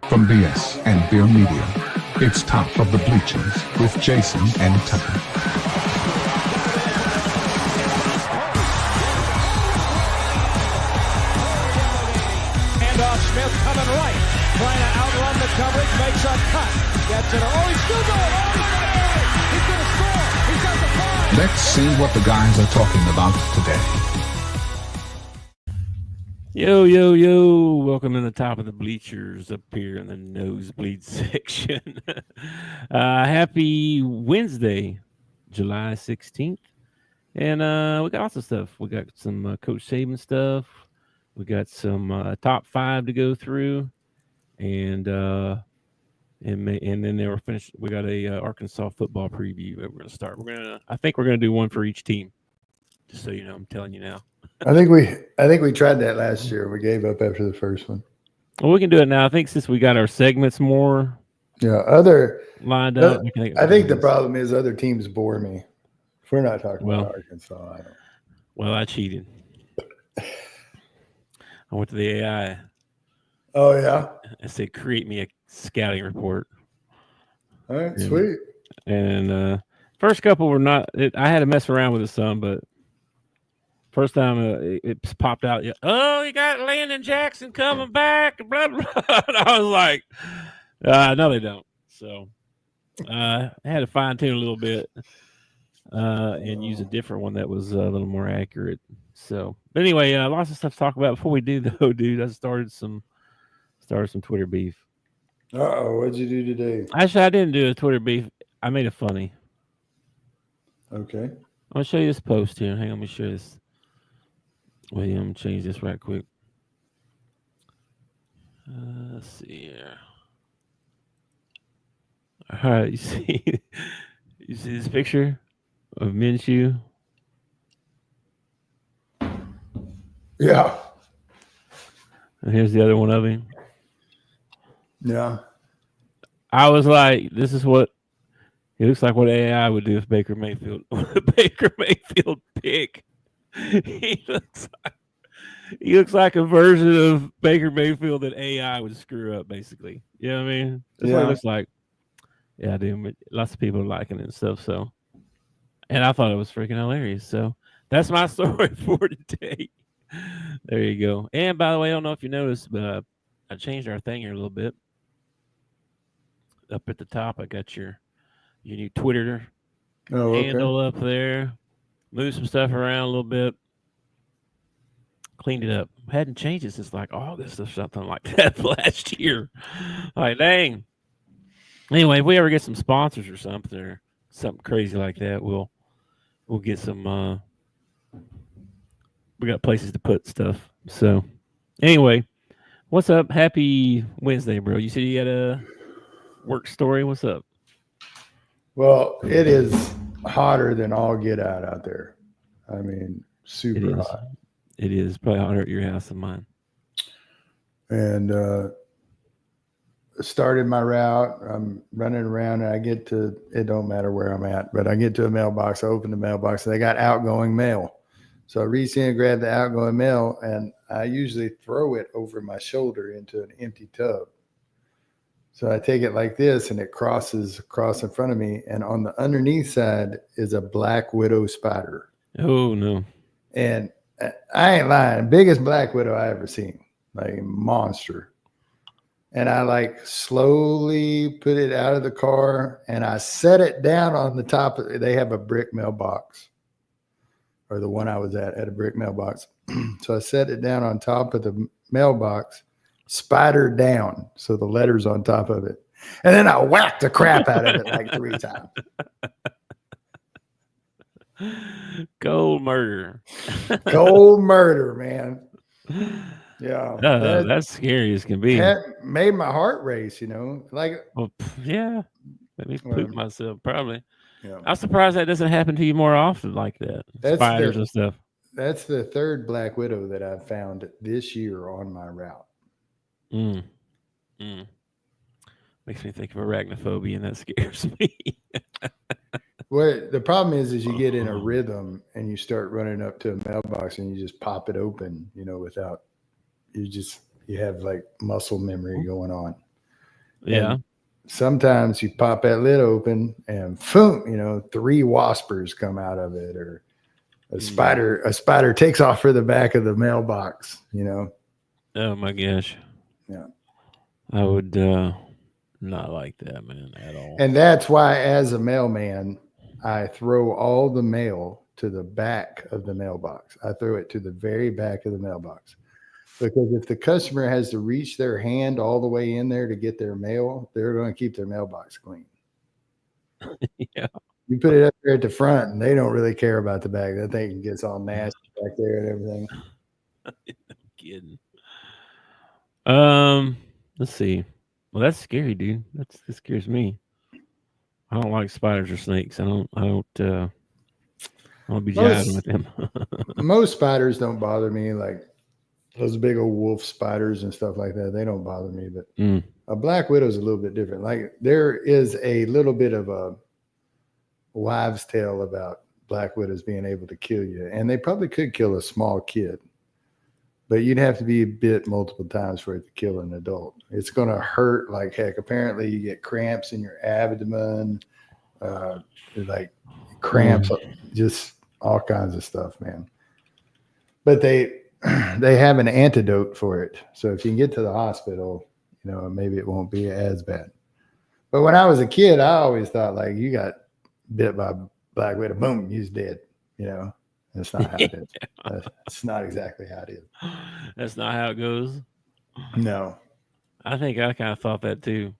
From BS and Beer Media, it's Top of the Bleachers with Jason and Tucker. Handoff, Smith coming right, trying to outrun the coverage, makes a cut, gets it. Oh, he's still going. Oh, he's going to score. He's got the five. Let's see what the guys are talking about today. Yo, yo, yo. Welcome to the Top of the Bleachers up here in the nosebleed section. Happy Wednesday, July 16th. And we got lots of stuff. We got some Coach Saban stuff. We got some top five to go through. And then they were finished. We got a Arkansas football preview that we're going to start. I think we're going to do one for each team. Just so you know, I'm telling you now. I think we tried that last year. We gave up after the first one. Well, we can do it now. I think since we got our segments more lined up. I think the problem is other teams bore me. If we're not talking about Arkansas, I cheated. I went to the AI. Oh yeah. I said, create me a scouting report. All right, sweet. And first couple were not. I had to mess around with it some, but. First time it popped out, oh, you got Landon Jackson coming back, blah, blah. And I was like, no, they don't. So I had to fine tune a little bit and use a different one that was a little more accurate. So, but anyway, lots of stuff to talk about. Before we do, though, dude, I started some Twitter beef. What'd you do today? Actually, I didn't do a Twitter beef. I made it funny. Okay. I'm going to show you this post here. Hang on, let me show you this. Wait, I'm going to change this right quick. Let's see here. All right, you see this picture of Minshew? Yeah. And here's the other one of him. Yeah. I was like, this is what it looks like what AI would do if Baker Mayfield pick. He looks like a version of Baker Mayfield that AI would screw up, basically. You know what I mean? That's what it looks like. Yeah, dude. Lots of people are liking it and stuff. So, and I thought it was freaking hilarious. So that's my story for today. There you go. And by the way, I don't know if you noticed, but I changed our thing here a little bit. Up at the top, I got your new Twitter handle up there. Moved some stuff around a little bit. Cleaned it up. Hadn't changed it since like August or something like that last year. Like, dang. Anyway, if we ever get some sponsors or something crazy like that, we'll get some we got places to put stuff. So anyway, what's up? Happy Wednesday, bro. You said you had a work story. What's up? Well, it is hotter than all get out there. I mean, super hot. It is probably hotter at your house than mine. And started my route. I'm running around and I get to, it don't matter where I'm at, but I get to a mailbox. I open the mailbox and they got outgoing mail. So I reach in and grab the outgoing mail and I usually throw it over my shoulder into an empty tub. So I take it like this and it crosses across in front of me. And on the underneath side is a black widow spider. Oh, no. And I ain't lying. Biggest black widow I ever seen. Like a monster. And I like slowly put it out of the car and I set it down on the top. They have a brick mailbox. Or the one I was at a brick mailbox. So I set it down on top of the mailbox. Spider down, so the letter's on top of it. And then I whacked the crap out of it like 3 times. Cold murder. Cold murder, man. Yeah. That's scary as can be. That made my heart race, Like, well, yeah. Let me poop myself, probably. Yeah. I'm surprised that doesn't happen to you more often like that. Spiders and stuff. That's the 3rd black widow that I've found this year on my route. Makes me think of arachnophobia, and that scares me. Well, the problem is you get in a rhythm and you start running up to a mailbox and you just pop it open, without you have like muscle memory going on. Yeah. And sometimes you pop that lid open and boom, 3 waspers come out of it, or a spider takes off for the back of the mailbox. Oh my gosh. Yeah. I would not like that, man, at all. And that's why, as a mailman, I throw all the mail to the back of the mailbox. I throw it to the very back of the mailbox. Because if the customer has to reach their hand all the way in there to get their mail, they're going to keep their mailbox clean. Yeah. You put it up there at the front, and they don't really care about the back. That thing gets all nasty back there and everything. No kidding. Let's see. Well, that's scary, dude. That scares me. I don't like spiders or snakes. I don't be jiving with them. Most spiders don't bother me, like those big old wolf spiders and stuff like that. They don't bother me, but a black widow is a little bit different. Like, there is a little bit of a wives' tale about black widows being able to kill you, and they probably could kill a small kid, but you'd have to be bit multiple times for it to kill an adult. It's going to hurt like heck. Apparently, you get cramps in your abdomen, like cramps, just all kinds of stuff, man. But they have an antidote for it. So if you can get to the hospital, maybe it won't be as bad. But when I was a kid, I always thought, like, you got bit by a black widow, boom, you're dead. That's not how it is. That's not exactly how it is. That's not how it goes. No. I think I kind of thought that too.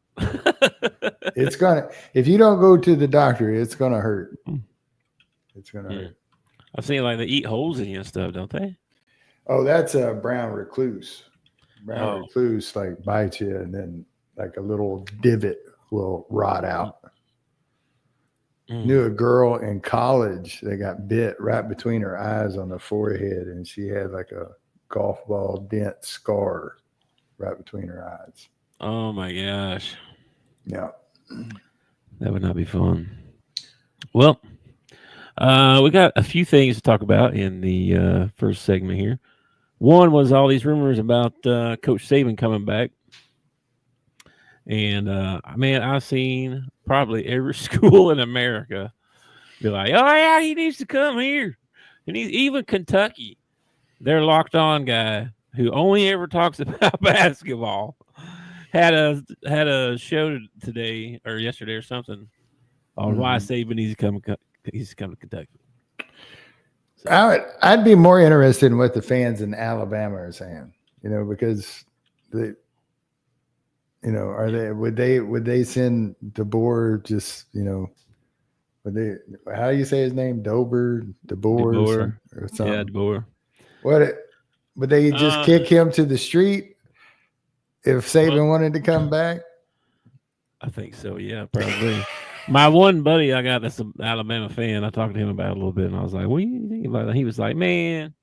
If you don't go to the doctor, it's gonna hurt. It's gonna hurt. I've seen, like, they eat holes in you and stuff, don't they? Oh, that's a brown recluse. Recluse like bites you, and then like a little divot will rot out. Knew a girl in college that got bit right between her eyes on the forehead, and she had like a golf ball dent scar right between her eyes. Oh my gosh. Yeah. That would not be fun. Well, we got a few things to talk about in the first segment here. One was all these rumors about Coach Saban coming back. And, man, I've seen probably every school in America be like, oh, yeah, he needs to come here. And even Kentucky, their locked on guy who only ever talks about basketball had a show today or yesterday or something on why Saban needs to come to Kentucky. So, I'd be more interested in what the fans in Alabama are saying, because would they send DeBoer just, how do you say his name? DeBoer or something? Yeah, DeBoer. Would they just kick him to the street if Saban wanted to come back? I think so, yeah, probably. My one buddy I got that's an Alabama fan, I talked to him about it a little bit, and I was like, what do you think about that? He was like, man,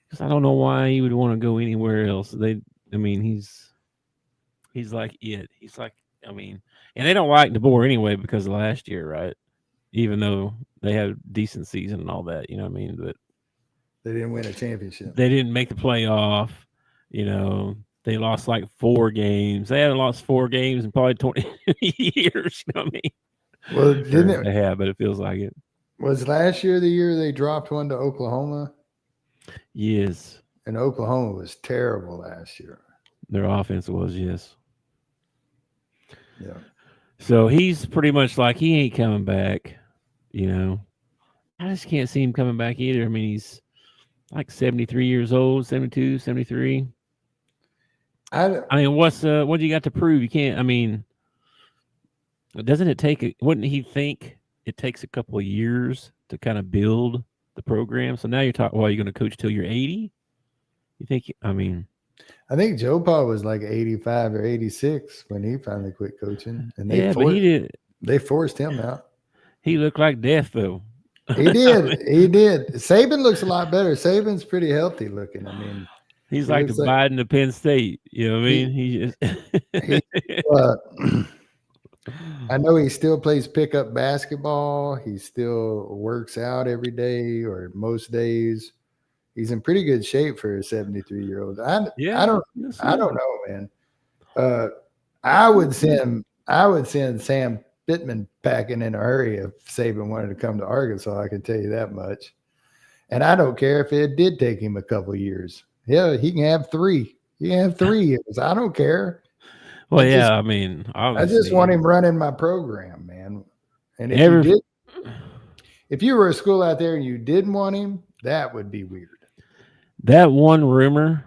because I don't know why he would want to go anywhere else. He's like it. He's like, and they don't like DeBoer anyway because of last year, right? Even though they had a decent season and all that, but they didn't win a championship. They didn't make the playoff. They lost like 4 games. They haven't lost 4 games in probably 20 years. You know what I mean? Well, didn't it? They have, but it feels like it. Was last year the year they dropped one to Oklahoma? Yes. And Oklahoma was terrible last year. Their offense was, yes. Yeah. So he's pretty much like, he ain't coming back. I just can't see him coming back either. He's like 73 years old, 72, 73. what do you got to prove? You can't, doesn't it take, wouldn't he think it takes a couple of years to kind of build the program? So now you're talking, you're going to coach till you're 80? You think, I think Joe Paul was like 85 or 86 when he finally quit coaching. And they forced him out. He looked like death, though. He did. He did. Saban looks a lot better. Saban's pretty healthy looking. He's like the Biden of Penn State. You know what I mean? I know he still plays pickup basketball. He still works out every day or most days. He's in pretty good shape for a 73-year-old. I don't know, man. I would send Sam Pittman packing in a hurry if Saban wanted to come to Arkansas. I can tell you that much. And I don't care if it did take him a couple of years. Yeah, he can have 3. He can have 3 years. I don't care. Well, I just want him running my program, man. And if you were a school out there and you didn't want him, that would be weird. That one rumor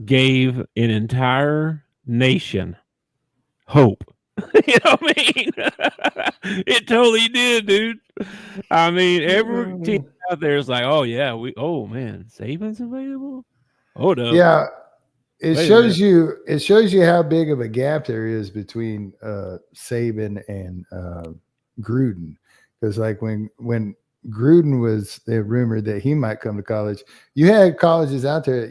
gave an entire nation hope. You know what I mean? It totally did, dude. I mean, every team out there is like, oh yeah, man, Saban's available. Oh no. Yeah. It shows you how big of a gap there is between Saban and Gruden. Because like when Gruden was rumored that he might come to college, you had colleges out there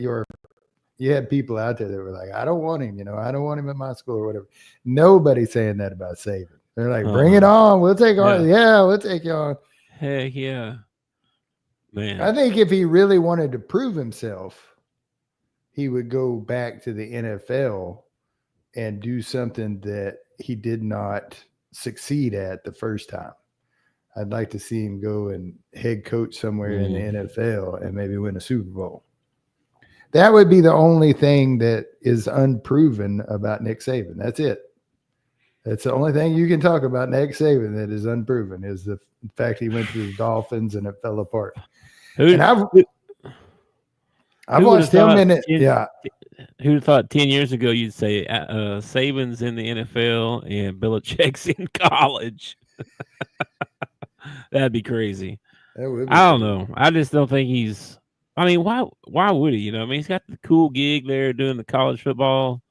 you had people out there that were like, I don't want him, I don't want him at my school or whatever. Nobody's saying that about Saban. They're like, bring it on. We'll take on. Yeah, we'll take you on. Heck yeah. Man. I think if he really wanted to prove himself, he would go back to the NFL and do something that he did not succeed at the first time. I'd like to see him go and head coach somewhere in the NFL and maybe win a Super Bowl. That would be the only thing that is unproven about Nick Saban. That's it. That's the only thing you can talk about Nick Saban that is unproven is the fact he went to the Dolphins and it fell apart. I've watched him in it. Yeah. Who'd have thought 10 years ago you'd say Saban's in the NFL and Belichick's in college? That'd be crazy. I don't know. I just don't think he's. I mean, why would he? He's got the cool gig there doing the college football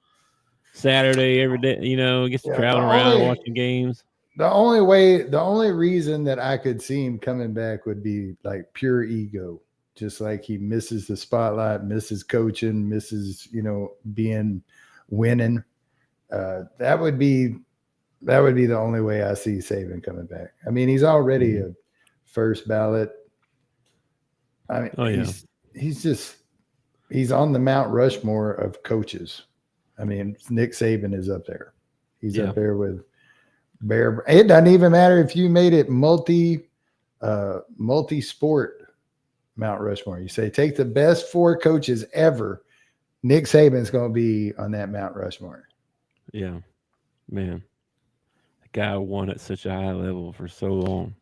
Saturday every day. Gets to travel around watching games. The only reason that I could see him coming back would be like pure ego. Just like he misses the spotlight, misses coaching, misses, winning. That would be the only way I see Saban coming back. I mean, he's already a first ballot. I mean, he's on the Mount Rushmore of coaches. I mean, Nick Saban is up there. He's up there with Bear. It doesn't even matter if you made it multi-sport Mount Rushmore. You say, take the best 4 coaches ever. Nick Saban's going to be on that Mount Rushmore. Yeah, man. The guy won at such a high level for so long.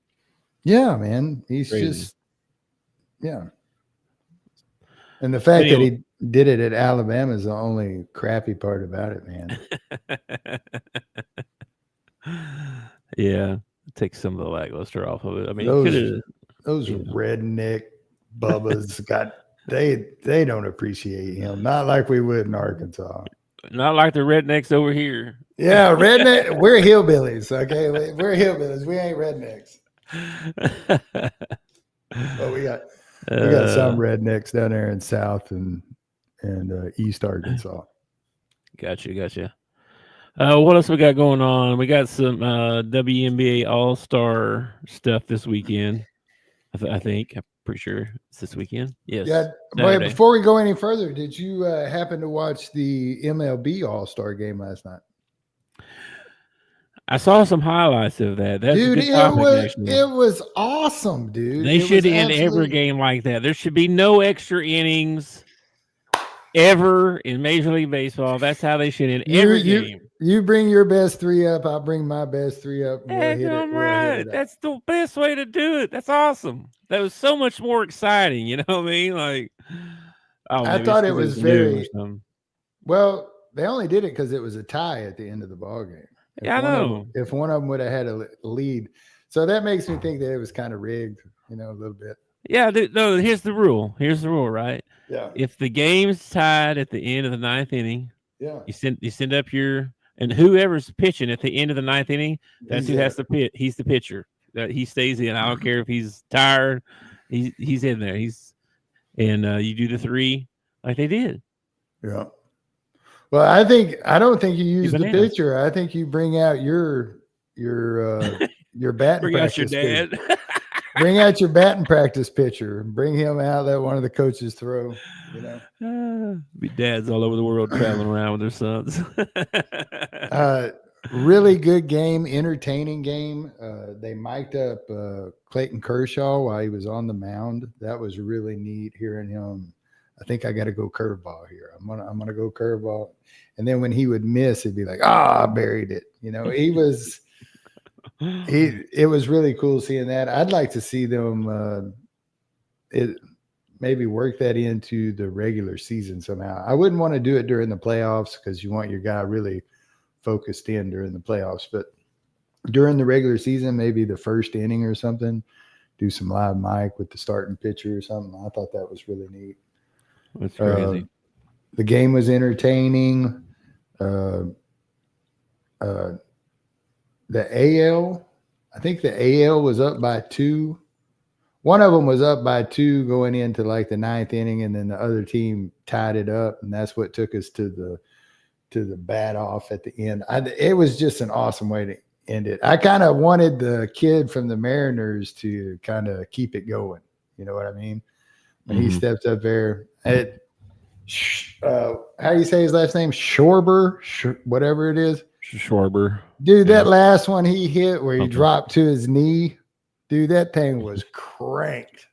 Yeah, man. He's crazy. And the fact that he did it at Alabama is the only crappy part about it, man. Yeah. Take some of the lackluster off of it. I mean, those redneck Bubbas they don't appreciate him. Not like we would in Arkansas. Not like the rednecks over here. Yeah, redneck. We're hillbillies. Okay, we're hillbillies. We ain't rednecks. But we got some rednecks down there in South and East Arkansas. Gotcha. What else we got going on? We got some WNBA All-Star stuff this weekend. I think. I'm pretty sure it's this weekend. Yes. Yeah. But before we go any further, did you happen to watch the MLB All-Star game last night? I saw some highlights of that. That's dude, a good topic, it was awesome, dude. They should end every game like that. There should be no extra innings ever in Major League Baseball. That's how they should end every game. You bring your best 3 up. I'll bring my best 3 up. Right. That's the best way to do it. That's awesome. That was so much more exciting. You know what I mean? Like, I thought it was very well. They only did it because it was a tie at the end of the ball game. I know. If one of them would have had a lead, so that makes me think that it was kind of rigged, a little bit. Yeah. No. Here's the rule. Right? Yeah. If the game's tied at the end of the 9th inning, you send up and whoever's pitching at the end of the 9th inning, that's who has to pitch. He's the pitcher. He stays in. I don't care if he's tired. He's in there. You do the 3 like they did. Yeah. Well, I don't think you use the pitcher. I think you bring out your batting bring out your dad. Bring out your batting practice pitcher. Bring him out. Let one of the coaches throw. Be dads all over the world traveling around with their sons. Really good game, entertaining game. They mic'd up Clayton Kershaw while he was on the mound. That was really neat hearing him. I think I got to go curveball here. I'm gonna go curveball. And then when he would miss, he'd be like, I buried it. It was really cool seeing that. I'd like to see them maybe work that into the regular season somehow. I wouldn't want to do it during the playoffs because you want your guy really focused in during the playoffs. But during the regular season, maybe the first inning or something, do some live mic with the starting pitcher or something. I thought that was really neat. That's crazy. The game was entertaining. The AL, I think the AL was up by 2. One of them was up by 2 going into like the 9th inning, and then the other team tied it up, and that's what took us to the bat off at the end. It was just an awesome way to end it. I kind of wanted the kid from the Mariners to kind of keep it going. You know what I mean? When he steps up there, how do you say his last name? Schwarber, whatever it is. Schwarber. Dude, that last one he hit where he dropped to his knee, dude, that thing was cranked.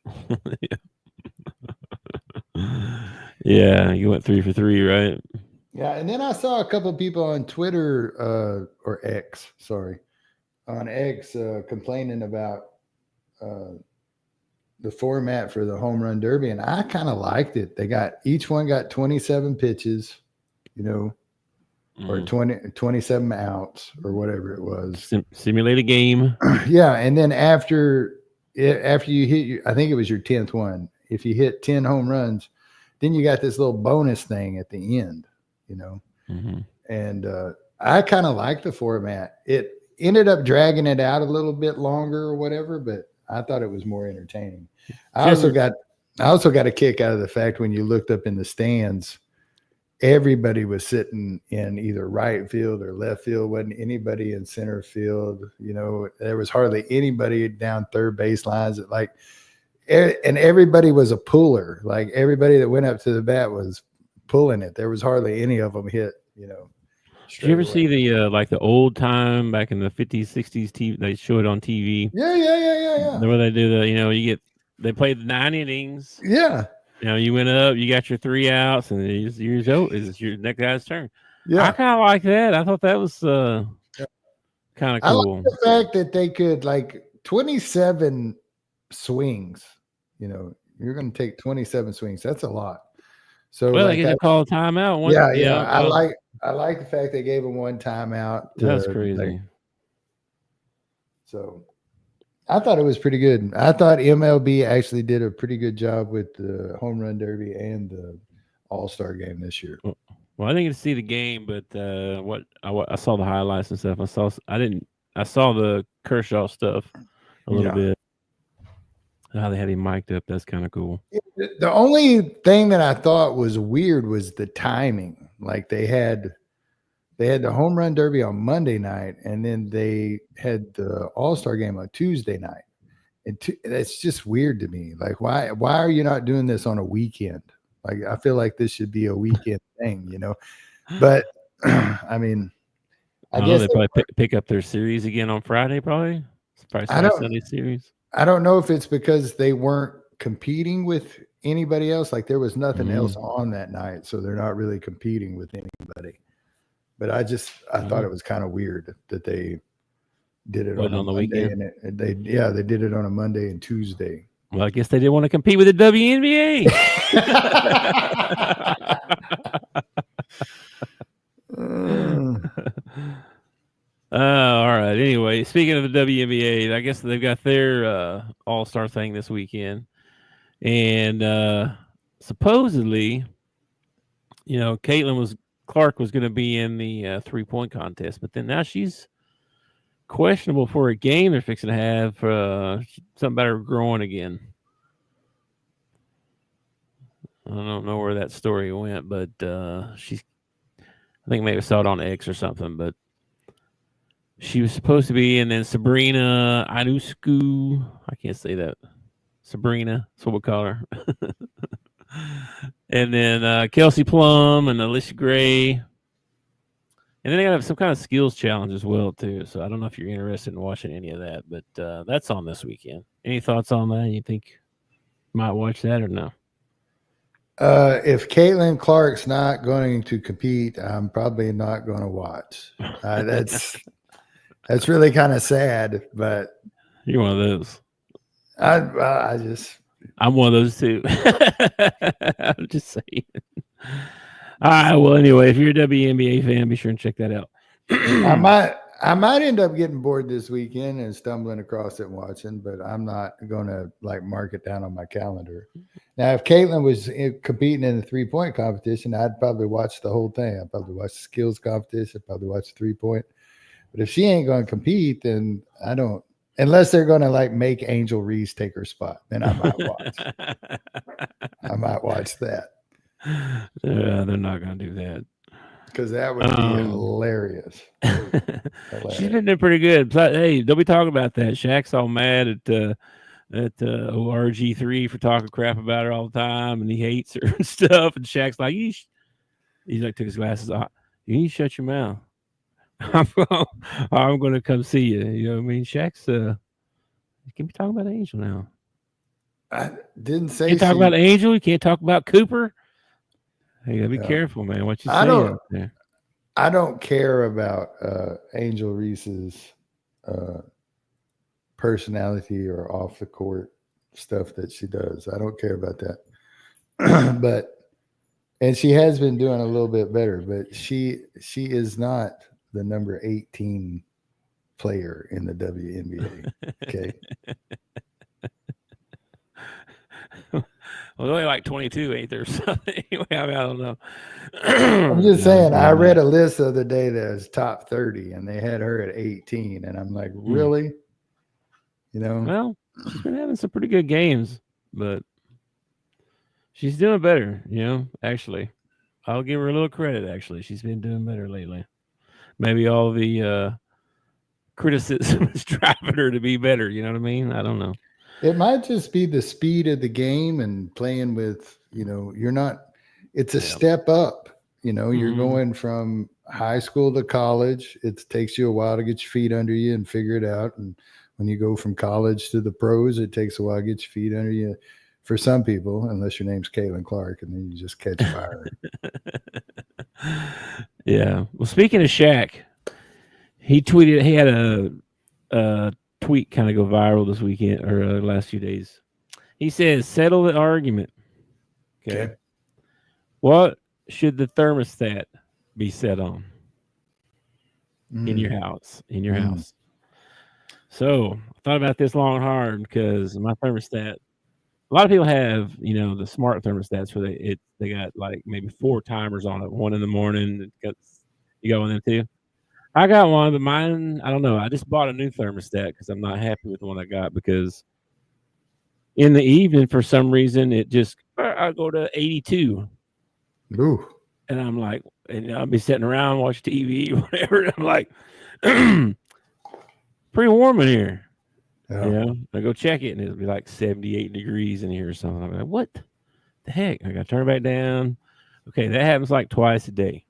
Yeah, you went 3 for 3, right? Yeah, and then I saw a couple of people on Twitter or X, on X complaining about the format for the home run derby, and I kind of liked it. Each one got 27 pitches, or 27 outs or whatever it was. Simulate a game. Yeah, and then after you hit I think it was your 10th one, if you hit 10 home runs, then you got this little bonus thing at the end, and I kind of like the format. It ended up dragging it out a little bit longer or whatever, but I thought it was more entertaining. I also got a kick out of the fact when you looked up in the stands, everybody was sitting in either right field or left field. Wasn't anybody in center field. There was hardly anybody down third base lines. And everybody was a puller. Like everybody that went up to the bat was pulling it. There was hardly any of them hit. Did you ever see the the old time back in the 50s, 60s TV? They show it on TV. Yeah. Where they do they played the 9 innings. Yeah. You went up, you got your 3 outs, and it's your next guy's turn. Yeah. I kind of like that. I thought that was kind of cool. I like the fact that they could 27 swings. You're going to take 27 swings. That's a lot. So they get to call a timeout. I like the fact they gave him one timeout. That's crazy. So I thought it was pretty good. I thought MLB actually did a pretty good job with the home run derby and the All-Star game this year. Well, I didn't get to see the game, but I saw the highlights and stuff. I saw the Kershaw stuff a little bit. How they had him mic'd up. That's kind of cool. The only thing that I thought was weird was the timing. Like they had the home run derby on Monday night, and then they had the All-Star game on Tuesday night. And that's just weird to me. Like, why are you not doing this on a weekend? Like, I feel like this should be a weekend thing, But I mean, I guess they probably pick up their series again on Friday. Probably Sunday series. I don't know if it's because they weren't competing with anybody else. Like there was nothing else on that night, so they're not really competing with anybody. But I thought it was kind of weird that they did it on the Monday weekend. And they did it on a Monday and Tuesday. Well, I guess they didn't want to compete with the WNBA. All right. Anyway, speaking of the WNBA, I guess they've got their All-Star thing this weekend. And supposedly, Caitlin Clark was going to be in the 3-point contest, but then now she's questionable for a game they're fixing to have something about her growing again. I don't know where that story went, but I think maybe I saw it on X or something, but She was supposed to be, and then Sabrina Ionescu. I can't say that. Sabrina, that's what we call her. And then Kelsey Plum and Alicia Gray. And then they got some kind of skills challenge as well, too. So I don't know if you're interested in watching any of that, but that's on this weekend. Any thoughts on that? You think you might watch that or no? If Caitlin Clark's not going to compete, I'm probably not going to watch. That's really kind of sad, but You're one of those. I'm one of those too. I'm just saying. All right. Well, anyway, if you're a WNBA fan, be sure and check that out. I might end up getting bored this weekend and stumbling across it and watching, but I'm not going to mark it down on my calendar. Now, if Caitlin was competing in the 3-point competition, I'd probably watch the whole thing. I'd probably watch the skills competition, probably watch the 3-point. But if she ain't going to compete, then I don't. Unless they're going to make Angel Reese take her spot, then I might watch. I might watch that. They're not going to do that. Because that would be hilarious. She's been doing pretty good. But, hey, don't be talking about that. Shaq's all mad at RG3 for talking crap about her all the time, and he hates her and stuff. And Shaq's like, he's took his glasses off. You need to shut your mouth. I'm going to come see you. You know what I mean? Shaq's you can be talking about Angel now. I didn't say you can't talk about Angel. You can't talk about Cooper. Hey, you gotta be careful, man. What you say out there? I don't care about Angel Reese's personality or off the court stuff that she does. I don't care about that. And she has been doing a little bit better, but she is not the number 18 player in the WNBA. Okay. Well, only 22, ain't there? Something. Anyway, I don't know. I'm just saying, I read a list the other day that was top 30, and they had her at 18, and I'm like, really? You know? Well, she's been having some pretty good games, but she's doing better, actually. I'll give her a little credit, actually. She's been doing better lately. Maybe all the criticism is driving her to be better, you know what I mean? I don't know. It might just be the speed of the game and playing with, it's a step up. You're going from high school to college. It takes you a while to get your feet under you and figure it out. And when you go from college to the pros, it takes a while to get your feet under you for some people, unless your name's Caitlin Clark, and then you just catch fire. Yeah. Well, speaking of Shaq, he tweeted, he had a tweet kind of go viral this weekend or last few days. He says, settle the argument. Okay. What should the thermostat be set on in your house? House. So I thought about this long and hard because my thermostat, a lot of people have, the smart thermostats where they got maybe 4 timers on it. 1 in the morning. You got one of them too? I got one, but mine, I don't know. I just bought a new thermostat because I'm not happy with the one I got because in the evening, for some reason, I go to 82. Ooh. And I'm like, and I'll be sitting around, watch TV, whatever. And I'm like, pretty warm in here. Yeah. I go check it, and it'll be 78 degrees in here or something. I'm like, what the heck? I got to turn it back down. Okay, that happens twice a day.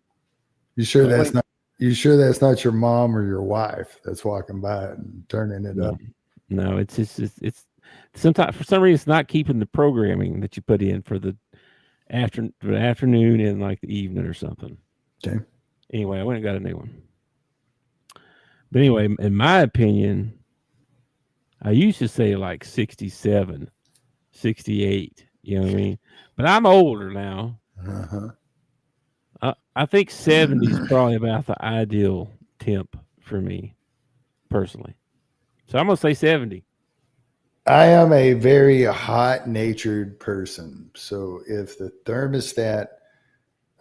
You sure that's not your mom or your wife that's walking by and turning it up? No, it's sometimes for some reason it's not keeping the programming that you put in for the afternoon and the evening or something. Okay. Anyway, I went and got a new one. But anyway, in my opinion, I used to say 67, 68. You know what I mean? But I'm older now. I think 70 is probably about the ideal temp for me, personally. So I'm going to say 70. I am a very hot-natured person. So if the thermostat,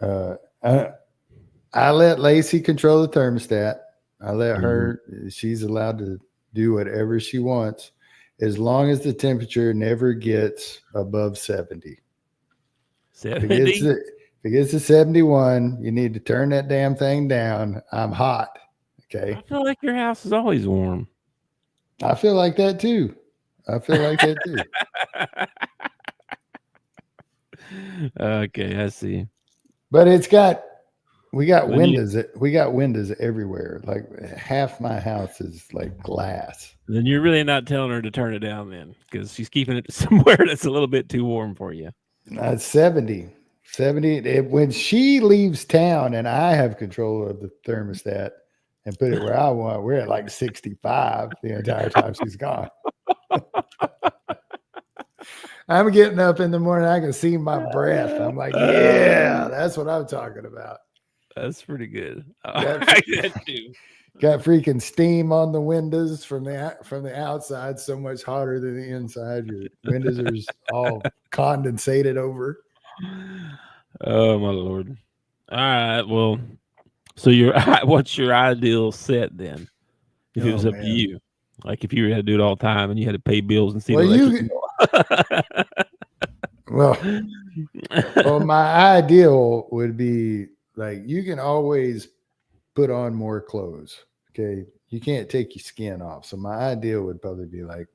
I let Lacey control the thermostat. I let her, she's allowed to do whatever she wants as long as the temperature never gets above 70. 70? If it gets to 71, you need to turn that damn thing down. I'm hot. Okay. I feel like your house is always warm. I feel like that too. Okay, I see. But we got When you- windows. We got windows everywhere. Like half my house is like glass. Then you're really not telling her to turn it down then, because she's keeping it somewhere that's a little bit too warm for you. 70. When she leaves town and I have control of the thermostat and put it where I want, we're at like 65 the entire time she's gone. I'm getting up in the morning. I can see my breath. I'm like, yeah, that's what I'm talking about. That's pretty good. I like that too. Got freaking steam on the windows from the outside, so much hotter than the inside. Your windows are all condensated over. Oh my Lord! All right, well, so what's your ideal set then? If it was up to you, like if you had to do it all the time and you had to pay bills and see the electric bill. Well, my ideal would be like you can always put on more clothes. Okay. You can't take your skin off. So my ideal would probably be like,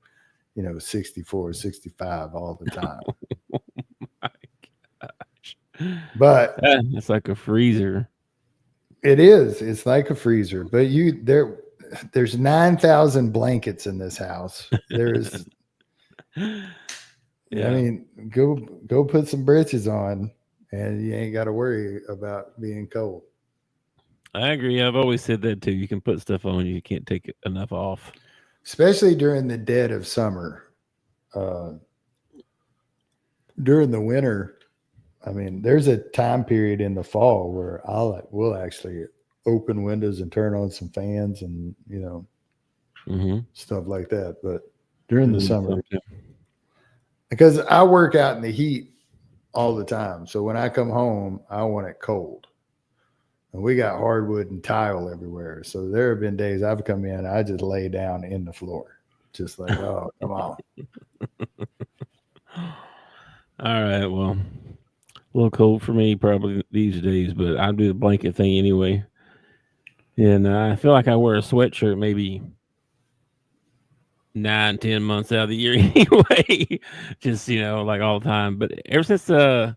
64, 65 all the time. Oh my gosh. But it's like a freezer. It is. It's like a freezer. But there's 9,000 blankets in this house. There's Yeah. I mean, go put some britches on and you ain't got to worry about being cold. I agree. I've always said that too. You can put stuff on, you can't take enough off. Especially during the dead of summer. During the winter, I mean, there's a time period in the fall where we'll actually open windows and turn on some fans and, stuff like that. But during the summer, because I work out in the heat all the time. So when I come home, I want it cold. And we got hardwood and tile everywhere. So there have been days I've come in, I just lay down in the floor. Just like, oh, come on. All right. Well, a little cold for me probably these days, but I do the blanket thing anyway. And I feel like I wear a sweatshirt maybe 9-10 months out of the year anyway. Just, like all the time. But ever since the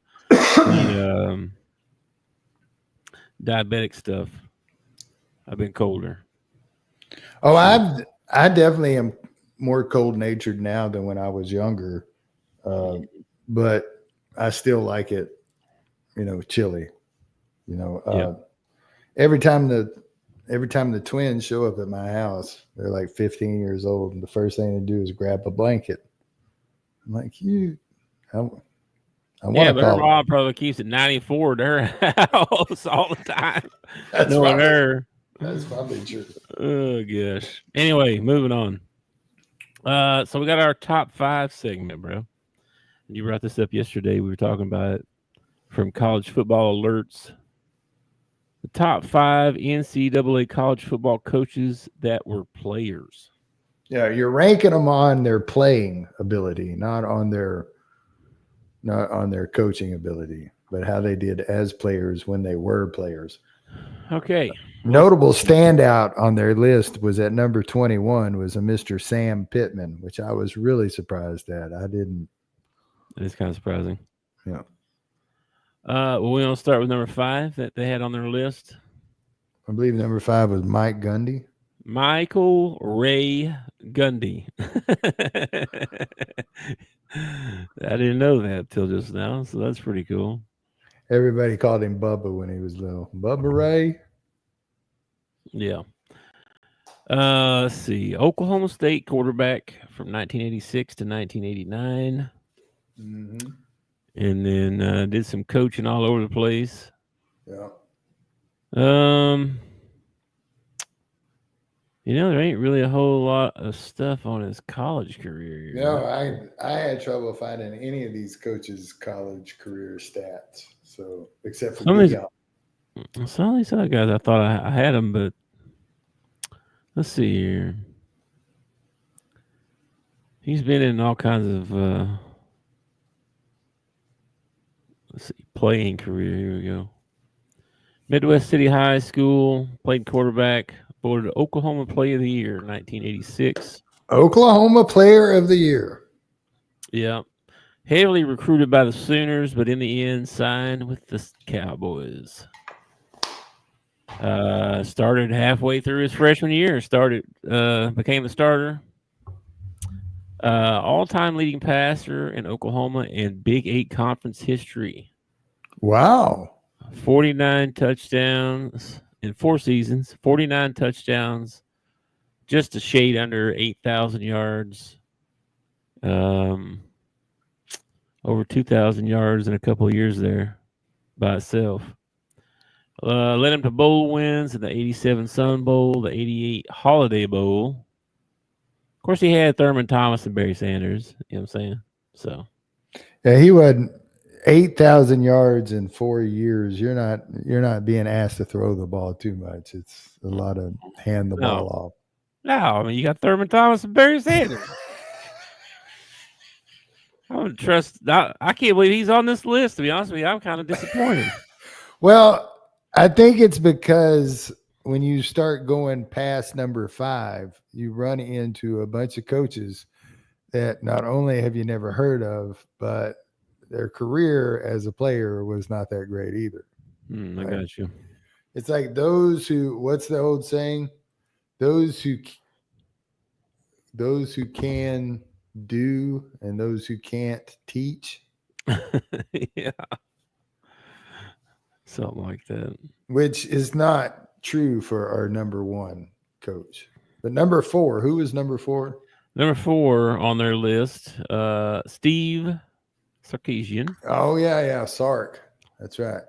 diabetic stuff, I've been colder. Oh, I definitely am more cold natured now than when I was younger. But I still like it, chilly. Every time the twins show up at my house, they're like 15 years old, and the first thing they do is grab a blanket. I'm like, I want but her mom probably keeps it 94 to her house all the time. That's probably true. Oh gosh. Anyway, moving on. So we got our top 5 segment, bro. You brought this up yesterday. We were talking about it from College Football Alerts. The top 5 NCAA college football coaches that were players. Yeah, you're ranking them on their playing ability, not on their coaching ability, but how they did as players when they were players. Okay. Notable standout on their list was at number 21 was a Mr. Sam Pittman, which I was really surprised at. I didn't. It is kind of surprising. Yeah. Well, we want to start with number 5 that they had on their list. I believe number 5 was Mike Gundy. Michael Ray Gundy. I didn't know that till just now, so that's pretty cool. Everybody called him Bubba when he was little. Bubba Ray. Yeah. Let's see. Oklahoma State quarterback from 1986 to 1989. Mm-hmm. And then did some coaching all over the place. Yeah. There ain't really a whole lot of stuff on his college career. No, I had trouble finding any of these coaches' college career stats. So except for some of these other guys, I thought I had them, but let's see here. He's been in all kinds of playing career. Here we go. Midwest City High School, played quarterback. voted Oklahoma Player of the Year, 1986. Oklahoma Player of the Year. Yeah. Heavily recruited by the Sooners, but in the end signed with the Cowboys. Started halfway through his freshman year. Became the starter. All-time leading passer in Oklahoma and Big 8 conference history. Wow. 49 touchdowns in 4 seasons. 49 touchdowns. Just a shade under 8,000 yards. Over 2,000 yards in a couple of years there by itself. Led him to bowl wins in the 87 Sun Bowl, the 88 Holiday Bowl. Of course, he had Thurman Thomas and Barry Sanders. You know what I'm saying? So, yeah, he wasn't 8,000 yards in 4 years. You're not being asked to throw the ball too much. It's a lot of hand the ball off. No, I mean, you got Thurman Thomas and Barry Sanders. I don't trust. I can't believe he's on this list. To be honest with you, I'm kind of disappointed. Well, I think it's because when you start going past number 5, you run into a bunch of coaches that not only have you never heard of, but their career as a player was not that great either. I got you. It's like those who, what's the old saying? Those who can do and those who can't teach. Yeah. Something like that. Which is not true for our number 1 coach. But number 4, who is number 4? Number 4 on their list, Steve Sarkisian. Oh, yeah, Sark. That's right.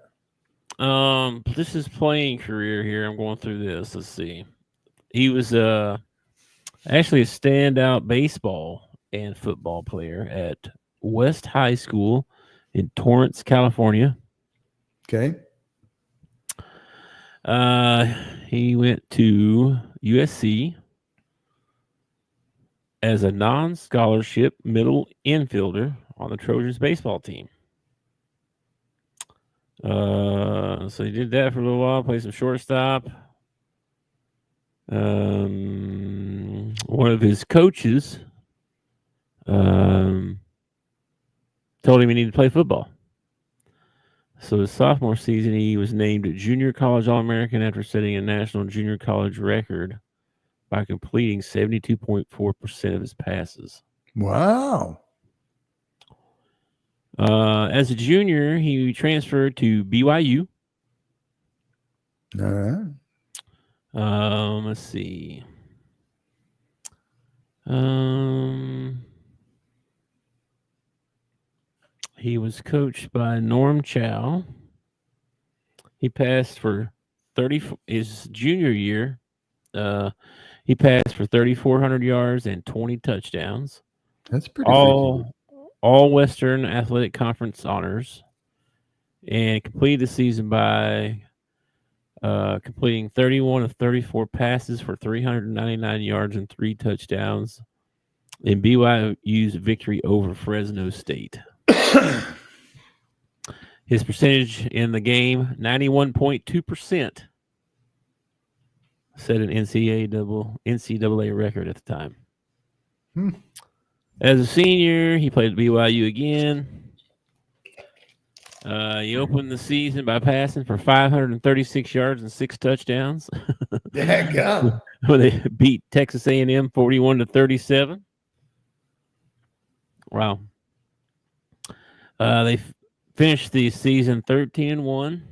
This is playing career here. I'm going through this. Let's see. He was actually a standout baseball and football player at West High School in Torrance, California. Okay. He went to USC as a non-scholarship middle infielder on the Trojans baseball team. So he did that for a little while, played some shortstop. One of his coaches told him he needed to play football. So his sophomore season, he was named a junior college All-American after setting a national junior college record by completing 72.4% of his passes. Wow. As a junior, he transferred to BYU. All right. Let's see. He was coached by Norm Chow. He passed for his junior year. He passed for 3,400 yards and 20 touchdowns. That's pretty all Western Athletic Conference honors, and completed the season by completing 31 of 34 passes for 399 yards and 3 touchdowns in BYU's victory over Fresno State. His percentage in the game, 91.2%. Set an NCAA record at the time. As a senior, he played at BYU again. He opened the season by passing for 536 yards and 6 touchdowns. Daggum. When they beat Texas A&M 41-37. Wow. They finished the season 13-1,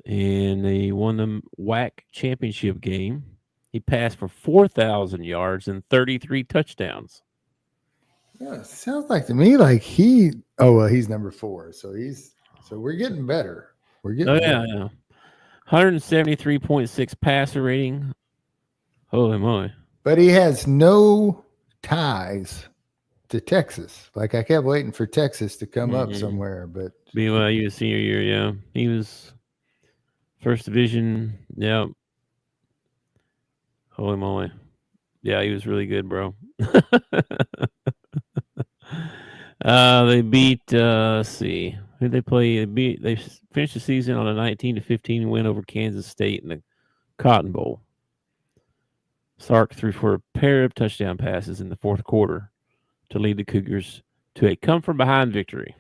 and they won the WAC championship game. He passed for 4,000 yards and 33 touchdowns. Yeah, sounds like to me like he's number 4, so we're getting better. We're getting better. Yeah. 173.6 passer rating. Holy moly. But he has no ties to Texas. Like I kept waiting for Texas to come up somewhere, but BYU senior year, yeah. He was first division, yeah. Holy moly. Yeah, he was really good, bro. They beat let's see. Who did they play? They finished the season on a 19-15 win over Kansas State in the Cotton Bowl. Sark threw for a pair of touchdown passes in the fourth quarter to lead the Cougars to a come-from-behind victory.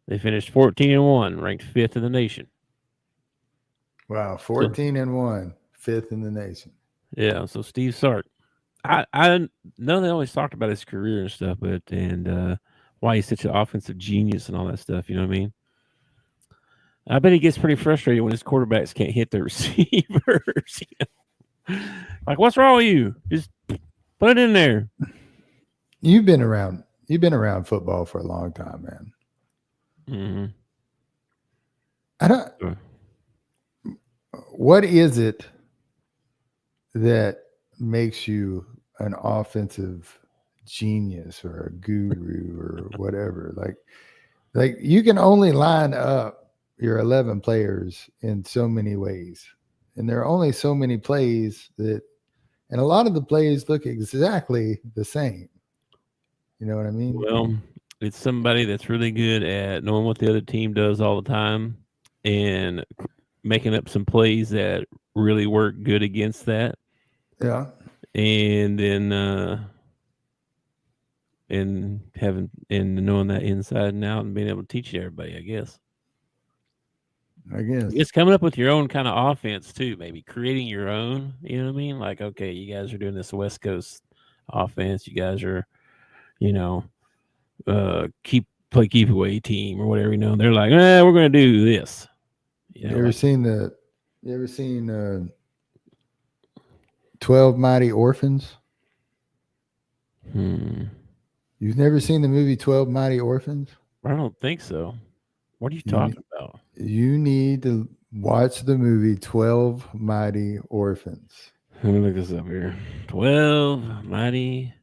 They finished 14-1, ranked 5th in the nation. Wow, 14-1, 5th in the nation. Yeah, so Steve Sark. I know they always talked about his career and stuff, and why he's such an offensive genius and all that stuff, you know what I mean? I bet he gets pretty frustrated when his quarterbacks can't hit their receivers. Like, what's wrong with you? Just put it in there. You've been around football for a long time, man. Mm-hmm. I don't. Sure. What is it that makes you an offensive genius or a guru or whatever? Like you can only line up your 11 players in so many ways, and there are only so many plays and a lot of the plays look exactly the same. You know what I mean? Well, it's somebody that's really good at knowing what the other team does all the time and making up some plays that really work good against that. Yeah. And then knowing that inside and out and being able to teach everybody, I guess. It's coming up with your own kind of offense too, maybe creating your own, you know what I mean? Like, okay, you guys are doing this West Coast offense. You guys are, keep away team or whatever, they're like, we're going to do this. You ever seen 12 Mighty Orphans? You've never seen the movie 12 Mighty Orphans? I don't think so. What are you talking about? You need to watch the movie 12 Mighty Orphans. Let me look this up here. 12 Mighty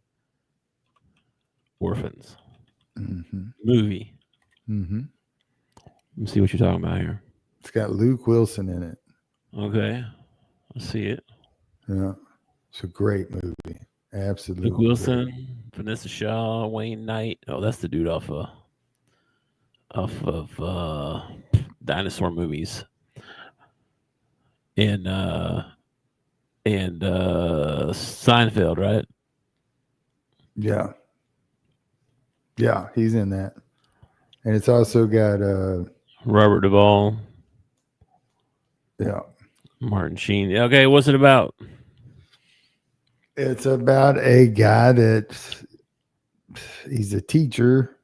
Orphans. Mm-hmm. Movie. Mm-hmm. Let me see what you're talking about here. It's got Luke Wilson in it. Okay. I see it. Yeah. It's a great movie. Absolutely. Luke Wilson, Vanessa Shaw, Wayne Knight. Oh, that's the dude off of dinosaur movies. And Seinfeld, right? Yeah. Yeah, he's in that. And it's also got Robert Duvall. Yeah. Martin Sheen. Okay, what's it about? It's about a guy he's a teacher.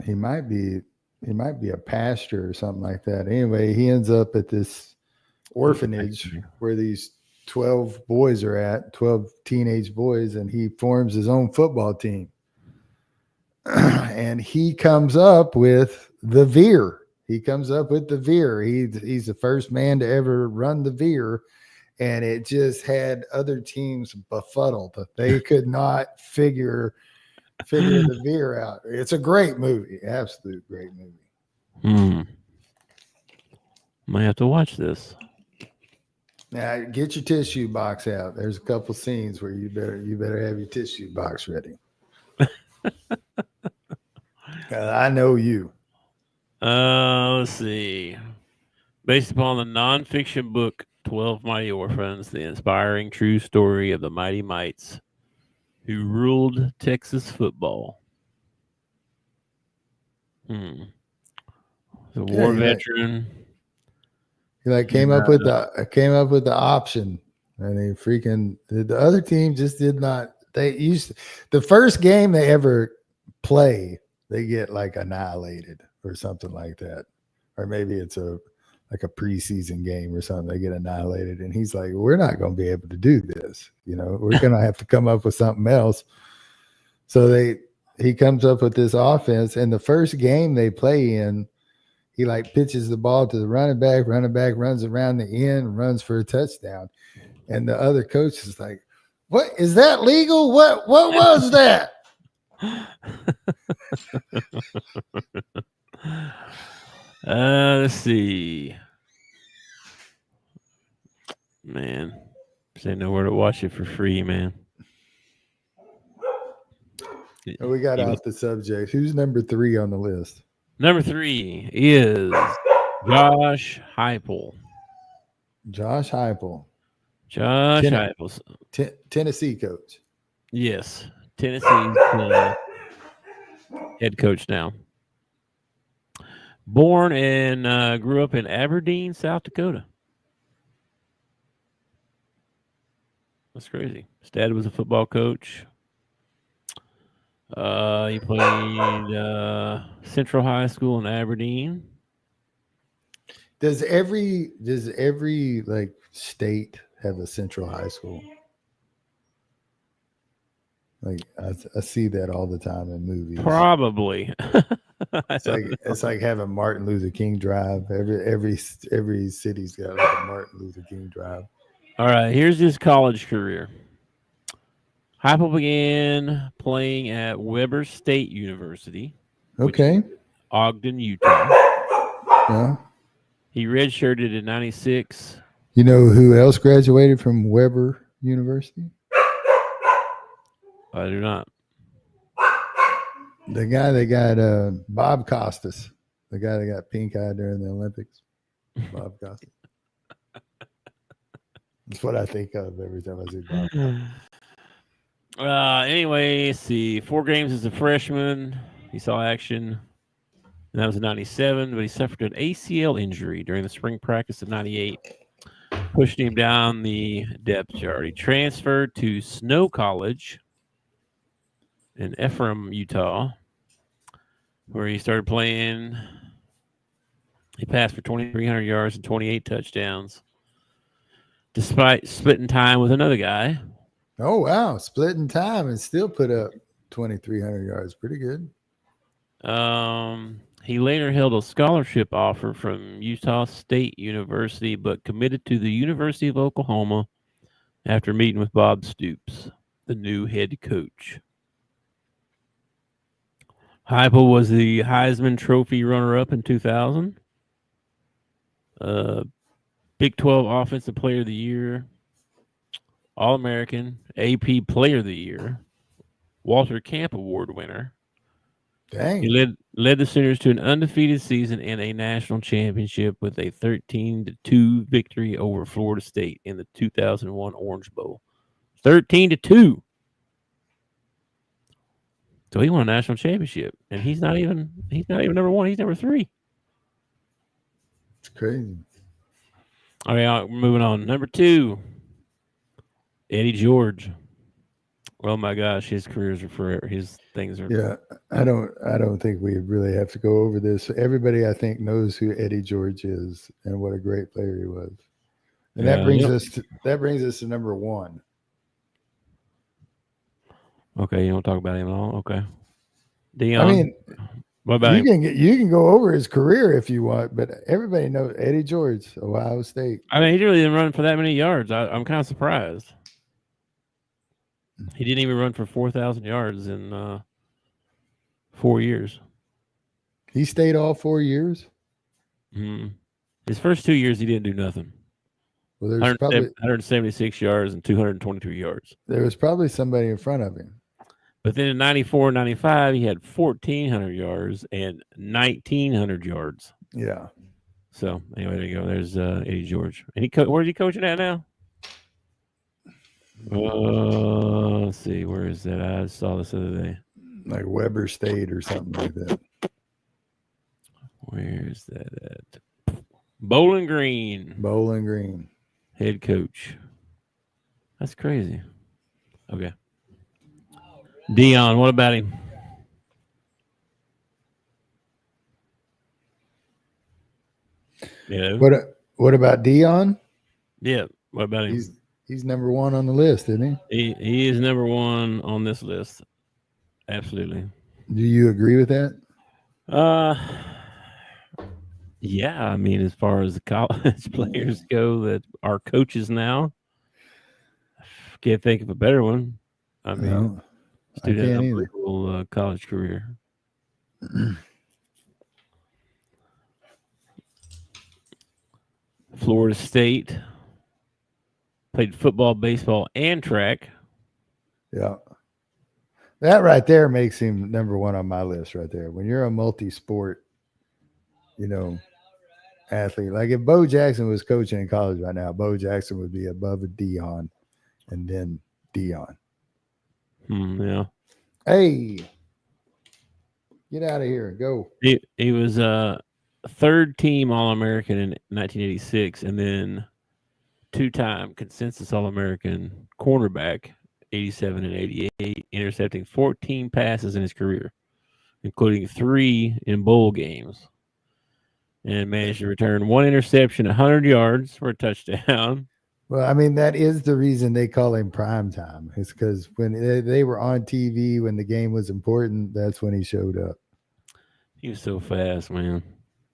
He might be a pastor or something like that. Anyway, he ends up at this orphanage where these 12 boys are at, 12 teenage boys, and he forms his own football team. And he comes up with the veer. He's the first man to ever run the veer, and it just had other teams befuddled. They could not figure the veer out. It's a great movie, absolute great movie. Might have to watch this. Now get your tissue box out. There's a couple scenes where you better have your tissue box ready. I know you. Let's see. Based upon the nonfiction book 12 Mighty Orphans, the inspiring true story of the Mighty Mites who ruled Texas football. The war veteran. He came up with the option, and the other team just did not. The first game they ever play, they get annihilated or something like that, or maybe it's a preseason game or something. They get annihilated, and he's like, "We're not going to be able to do this. We're going to have to come up with something else." So he comes up with this offense, and the first game they play in, he pitches the ball to the running back runs around the end, runs for a touchdown. And the other coach is like, "What is that legal? What was that?" Let's see. Man, there's ain't nowhere to watch it for free, man. We got off the subject. Who's number 3 on the list? Number 3 is Josh Heupel. Josh Heupel, Josh Heupel. Tennessee coach. Yes, Tennessee's head coach now. Born and grew up in Aberdeen, South Dakota. That's crazy. His dad was a football coach. He played Central High School in Aberdeen. Does every like state have a central high school? Like I see that all the time in movies. Probably. It's like having Martin Luther King Drive. Every city's got like a Martin Luther King Drive. All right, here's his college career. Heupel began playing at Weber State University. Okay. Ogden, Utah. Yeah. He redshirted in 96. You know who else graduated from Weber University? I do not. The guy that got Bob Costas, the guy that got pink eye during the Olympics. Bob Costas. That's what I think of every time I see Bob Costas. Anyway, let's see. 4 games as a freshman. He saw action. And that was in 97, but he suffered an ACL injury during the spring practice of 98. Pushed him down the depth chart. He transferred to Snow College in Ephraim, Utah, where he started playing. He passed for 2,300 yards and 28 touchdowns, despite splitting time with another guy. Oh, wow. Splitting time and still put up 2,300 yards. Pretty good. He later held a scholarship offer from Utah State University, but committed to the University of Oklahoma after meeting with Bob Stoops, the new head coach. Heupel was the Heisman Trophy runner-up in 2000. Big 12 Offensive Player of the Year, All-American, AP Player of the Year, Walter Camp Award winner. Dang. He led the Sooners to an undefeated season and a national championship with a 13-2 victory over Florida State in the 2001 Orange Bowl. 13-2. So he won a national championship, and he's not even number 1. He's number 3. It's crazy. All right, moving on. Number 2, Eddie George. Oh my gosh, his careers are forever. His things are. Yeah, I don't think we really have to go over this. Everybody, I think, knows who Eddie George is and what a great player he was. And that brings us to number 1. Okay, you don't talk about him at all. Okay, Dion. I mean, what about him? You can go over his career if you want, but everybody knows Eddie George, Ohio State. I mean, he really didn't run for that many yards. I'm kind of surprised. He didn't even run for 4,000 yards in 4 years. He stayed all 4 years? Mm-hmm. His first 2 years, he didn't do nothing. Well, there's probably 176 yards and 222 yards. There was probably somebody in front of him. But then in 94, 95, he had 1,400 yards and 1,900 yards. Yeah. So, anyway, there you go. There's Eddie George. And where's he coaching at now? Let's see. Where is that? I saw this other day. Like Weber State or something like that. Where's that at? Bowling Green. Bowling Green. Head coach. That's crazy. Okay. Dion, what about him? Yeah. What about Dion? Yeah. What about him? He's number 1 on the list, isn't he? He is number 1 on this list. Absolutely. Do you agree with that? Yeah. I mean, as far as the college players go that are coaches now, can't think of a better one. I mean, no, I can't either. Unbelievable college career. Florida State. Played football, baseball, and track. Yeah. That right there makes him number 1 on my list right there. When you're a multi-sport, athlete. Like if Bo Jackson was coaching in college right now, Bo Jackson would be above a Dion and then Dion. Yeah. Hey, get out of here. Go. He was third team All-American in 1986 and then two-time consensus All-American cornerback, 87 and 88, intercepting 14 passes in his career, including 3 in bowl games, and managed to return 1 interception, 100 yards for a touchdown. Well, I mean, that is the reason they call him prime time. It's because when they were on TV, when the game was important, that's when he showed up. He was so fast, man.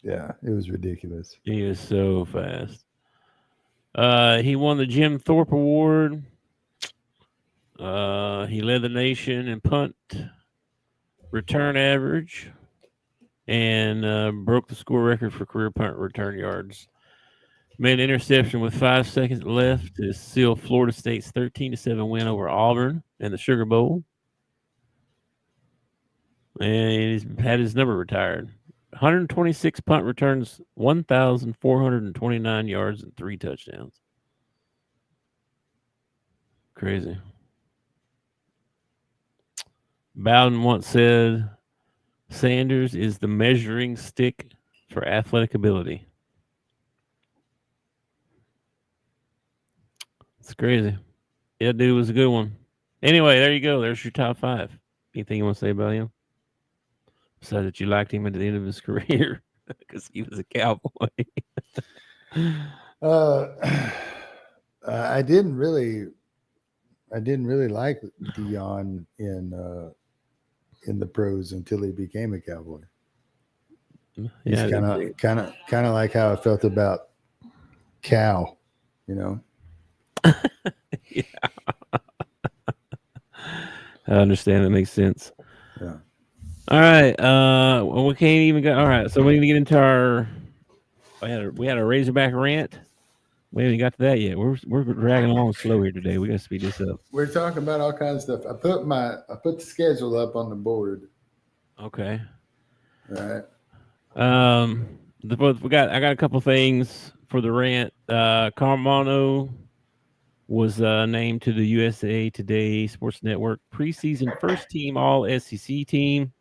Yeah, it was ridiculous. He was so fast. He won the Jim Thorpe Award. He led the nation in punt return average and broke the school record for career punt return yards. Made an interception with 5 seconds left to seal Florida State's 13-7 win over Auburn in the Sugar Bowl. And he's had his number retired. 126 punt returns, 1,429 yards, and 3 touchdowns. Crazy. Bowden once said, Sanders is the measuring stick for athletic ability. It's crazy. Yeah, dude was a good one. Anyway, there you go. There's your top 5. Anything you want to say about him? Besides that you liked him at the end of his career because he was a Cowboy. I didn't really like Dion in the pros until he became a Cowboy. Yeah, He's kind of like how I felt about Cal, you know. Yeah. I understand. That makes sense. Yeah. All right. Well, we can't even go. All right. So we're going to get into our. We had a Razorback rant. We haven't got to that yet. We're dragging along slow here today. We got to speed this up. We're talking about all kinds of stuff. I put the schedule up on the board. Okay. All right. I got a couple things for the rant. Carmano was named to the USA Today Sports Network preseason first team All SEC team.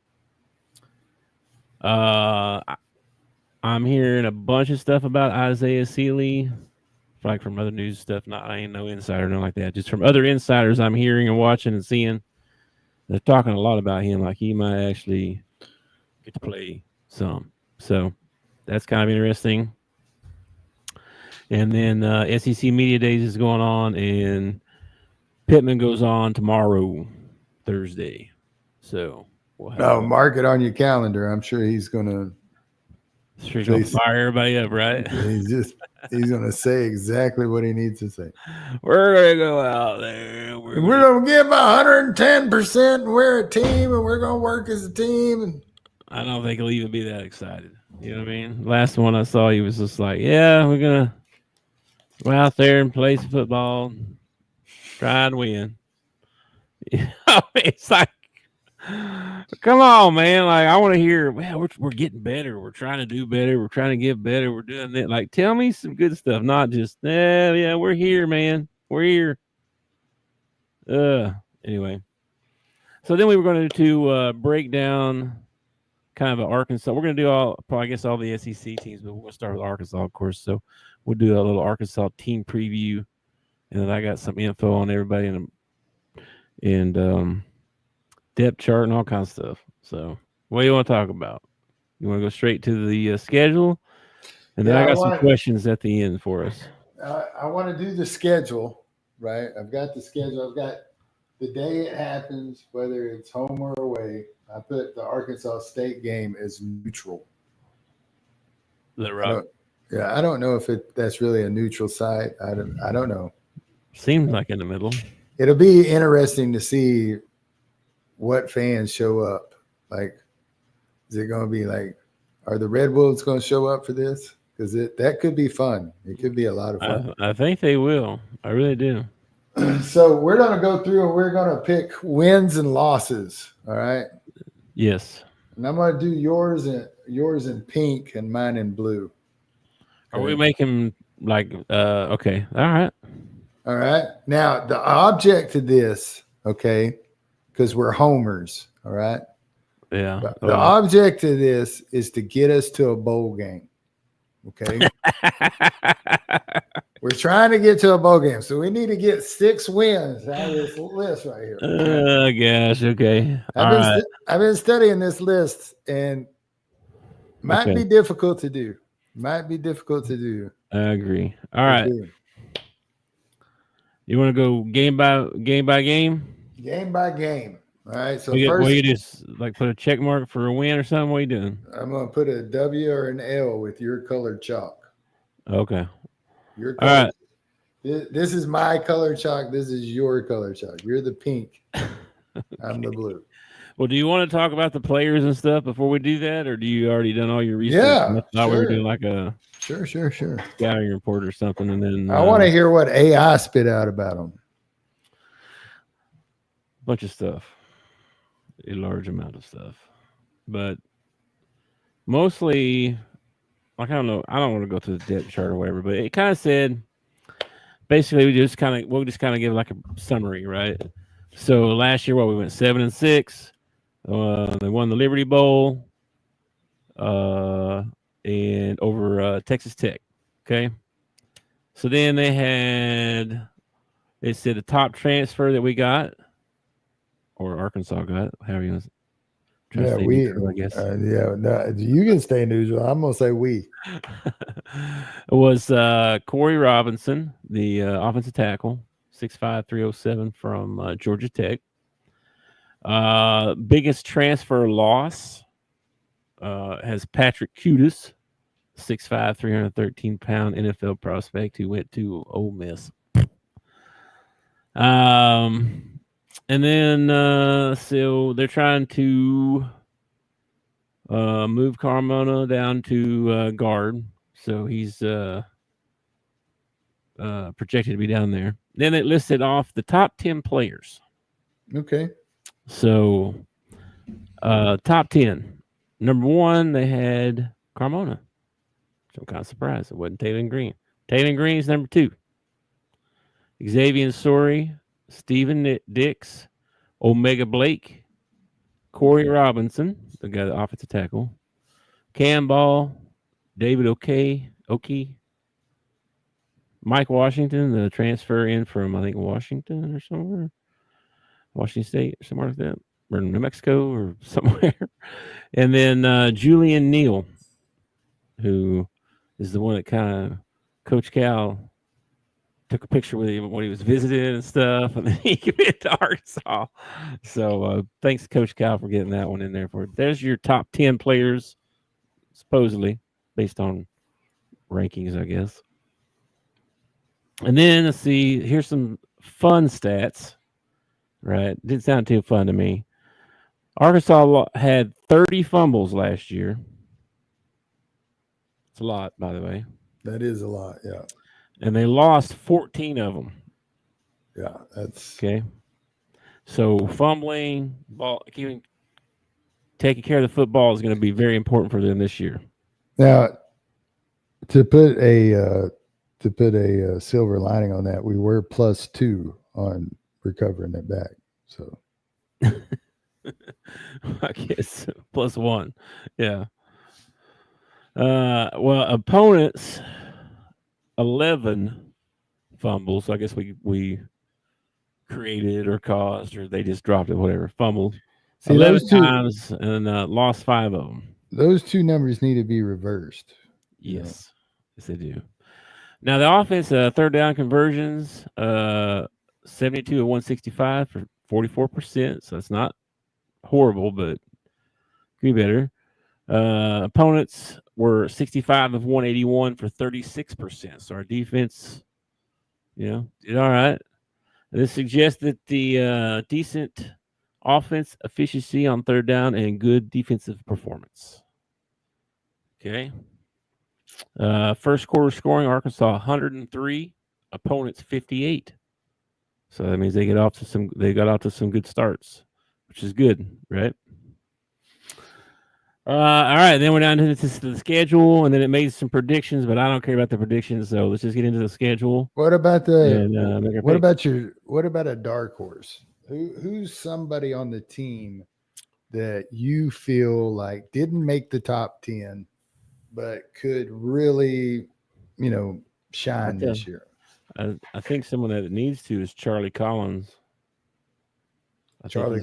I'm hearing a bunch of stuff about Isaiah Seeley, like from other news stuff. I ain't no insider, nothing like that. Just from other insiders I'm hearing and watching and seeing. They're talking a lot about him, like he might actually get to play some. So that's kind of interesting. And then SEC Media Days is going on, and Pittman goes on tomorrow, Thursday. So Mark it on your calendar. I'm sure he's gonna fire everybody up, right? He's gonna say exactly what he needs to say. We're gonna go out there. We're gonna give 110%, and we're a team, and we're gonna work as a team. And I don't think he'll even be that excited. You know what I mean? Last one I saw, he was just like, "Yeah, we're gonna go out there and play some football, try and win." It's like, come on, man! Like I want to hear. Well, we're getting better. We're trying to do better. We're trying to get better. We're doing it. Like, tell me some good stuff, not just, yeah, we're here, man. We're here. Anyway, so then we were going to break down kind of an Arkansas. We're going to do all the SEC teams, but we're going to start with Arkansas, of course. So we'll do a little Arkansas team preview, and then I got some info on everybody and depth chart and all kinds of stuff. So what do you want to talk about? You want to go straight to the schedule? And then I got some questions at the end for us. I want to do the schedule, right? I've got the schedule. I've got the day it happens, whether it's home or away. I put the Arkansas State game as neutral. Is that right? I don't know if that's really a neutral site. I don't know. Seems like in the middle. It'll be interesting to see what fans show up. Like, is it going to be like, are the Red Wolves going to show up for this? Because that could be fun. It could be a lot of fun. I think they will. I really do. So we're going to go through and we're going to pick wins and losses. All right. Yes. And I'm going to do yours in pink and mine in blue. Are we making like okay. All right. All right. Now the object of this, okay, because we're homers, all right. Yeah. The object of this is to get us to a bowl game. Okay. We're trying to get to a bowl game, so we need to get 6 wins out of this list right here. Gosh. Okay. I've been studying this list, and might be difficult to do. I agree. All right. You want to go game by game? Game by game. All right. So first, you just like put a check mark for a win or something. What are you doing? I'm gonna put a W or an L with your colored chalk. Okay. Your color. All right. This is my color chalk. This is your color chalk. You're the pink. I'm the blue. Well, do you want to talk about the players and stuff before we do that, or do you already done all your research? Yeah, I thought we were doing like a sure scouting report or something, and then I want to hear what AI spit out about them. Bunch of stuff, a large amount of stuff, but mostly, like I don't know, I don't want to go through the depth chart or whatever, but it kind of said basically we'll just kind of give like a summary, right? So last year, we went 7-6. They won the Liberty Bowl, and over Texas Tech. Okay, so then they said the top transfer that we got, or Arkansas got, however you want to. Yeah, we. Neutral, I guess. No, you can stay neutral. I'm gonna say we. It was Corey Robinson, the offensive tackle, 6'5", 307 from Georgia Tech. Biggest transfer loss has Patrick Kutas, 6'5", 313-pound NFL prospect who went to Ole Miss. And then so they're trying to move Carmona down to guard, so he's projected to be down there. Then it listed off the top 10 players. Okay. So, top 10. Number 1, they had Carmona. So I'm kind of surprised it wasn't Taylor Green. Taylor Green's number 2. Xavier Sorey, Stephen Dix, Omega Blake, Corey Robinson, the guy, the offensive tackle, Cam Ball, David Okey, Mike Washington, the transfer in from, I think, Washington or somewhere. Washington State or somewhere like that, or New Mexico or somewhere. And then Julian Neal, who is the one that kind of Coach Cal took a picture with him when he was visiting and stuff, and then he committed to Arkansas. So thanks to Coach Cal for getting that one in there. There's your top 10 players, supposedly, based on rankings, I guess. And then, let's see, here's some fun stats. Right. Didn't sound too fun to me. Arkansas had 30 fumbles last year. It's a lot, by the way. That is a lot, yeah. And they lost 14 of them. Yeah, that's okay. So fumbling, taking care of the football is going to be very important for them this year. Now, to put a silver lining on that, we were +2 on recovering it back. So I guess +1. Yeah. Well, opponents 11 fumbles. So I guess we created or caused, or they just dropped it, whatever. Fumbled 11 times and lost 5 of them. Those 2 numbers need to be reversed. Yes. Yes, they do. Now the offense, third down conversions, 72 of 165 for 44%. So it's not horrible, but could be better. Opponents were 65 of 181 for 36%. So our defense, did all right. This suggests that the decent offense efficiency on third down and good defensive performance. Okay. First quarter scoring, Arkansas 103, opponents 58. So that means they got off to some good starts, which is good, right? All right, then we're down to the schedule, and then it made some predictions, but I don't care about the predictions, so let's just get into the schedule. What about And make our picks. what about a dark horse? Who's somebody on the team that you feel like didn't make the top 10, but could really, shine this year? I think someone that needs to is Charlie Collins. I think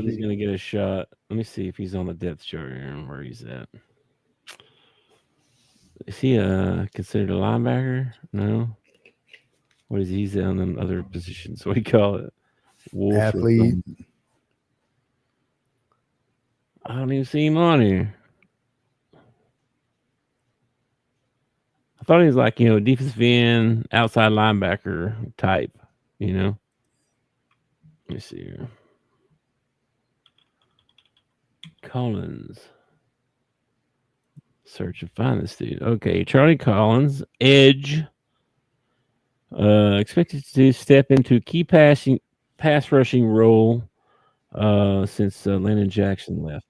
he's going to get a shot. Let me see if he's on the depth chart here and where he's at. Is he considered a linebacker? No. What is he? He's on them other positions. What do you call it? Wolf Athlete. I don't even see him on here. I thought he was like, defensive end, outside linebacker type, Let me see here. Collins. Search and find this dude. Okay, Charlie Collins, edge. Expected to step into key pass rushing role since Landon Jackson left.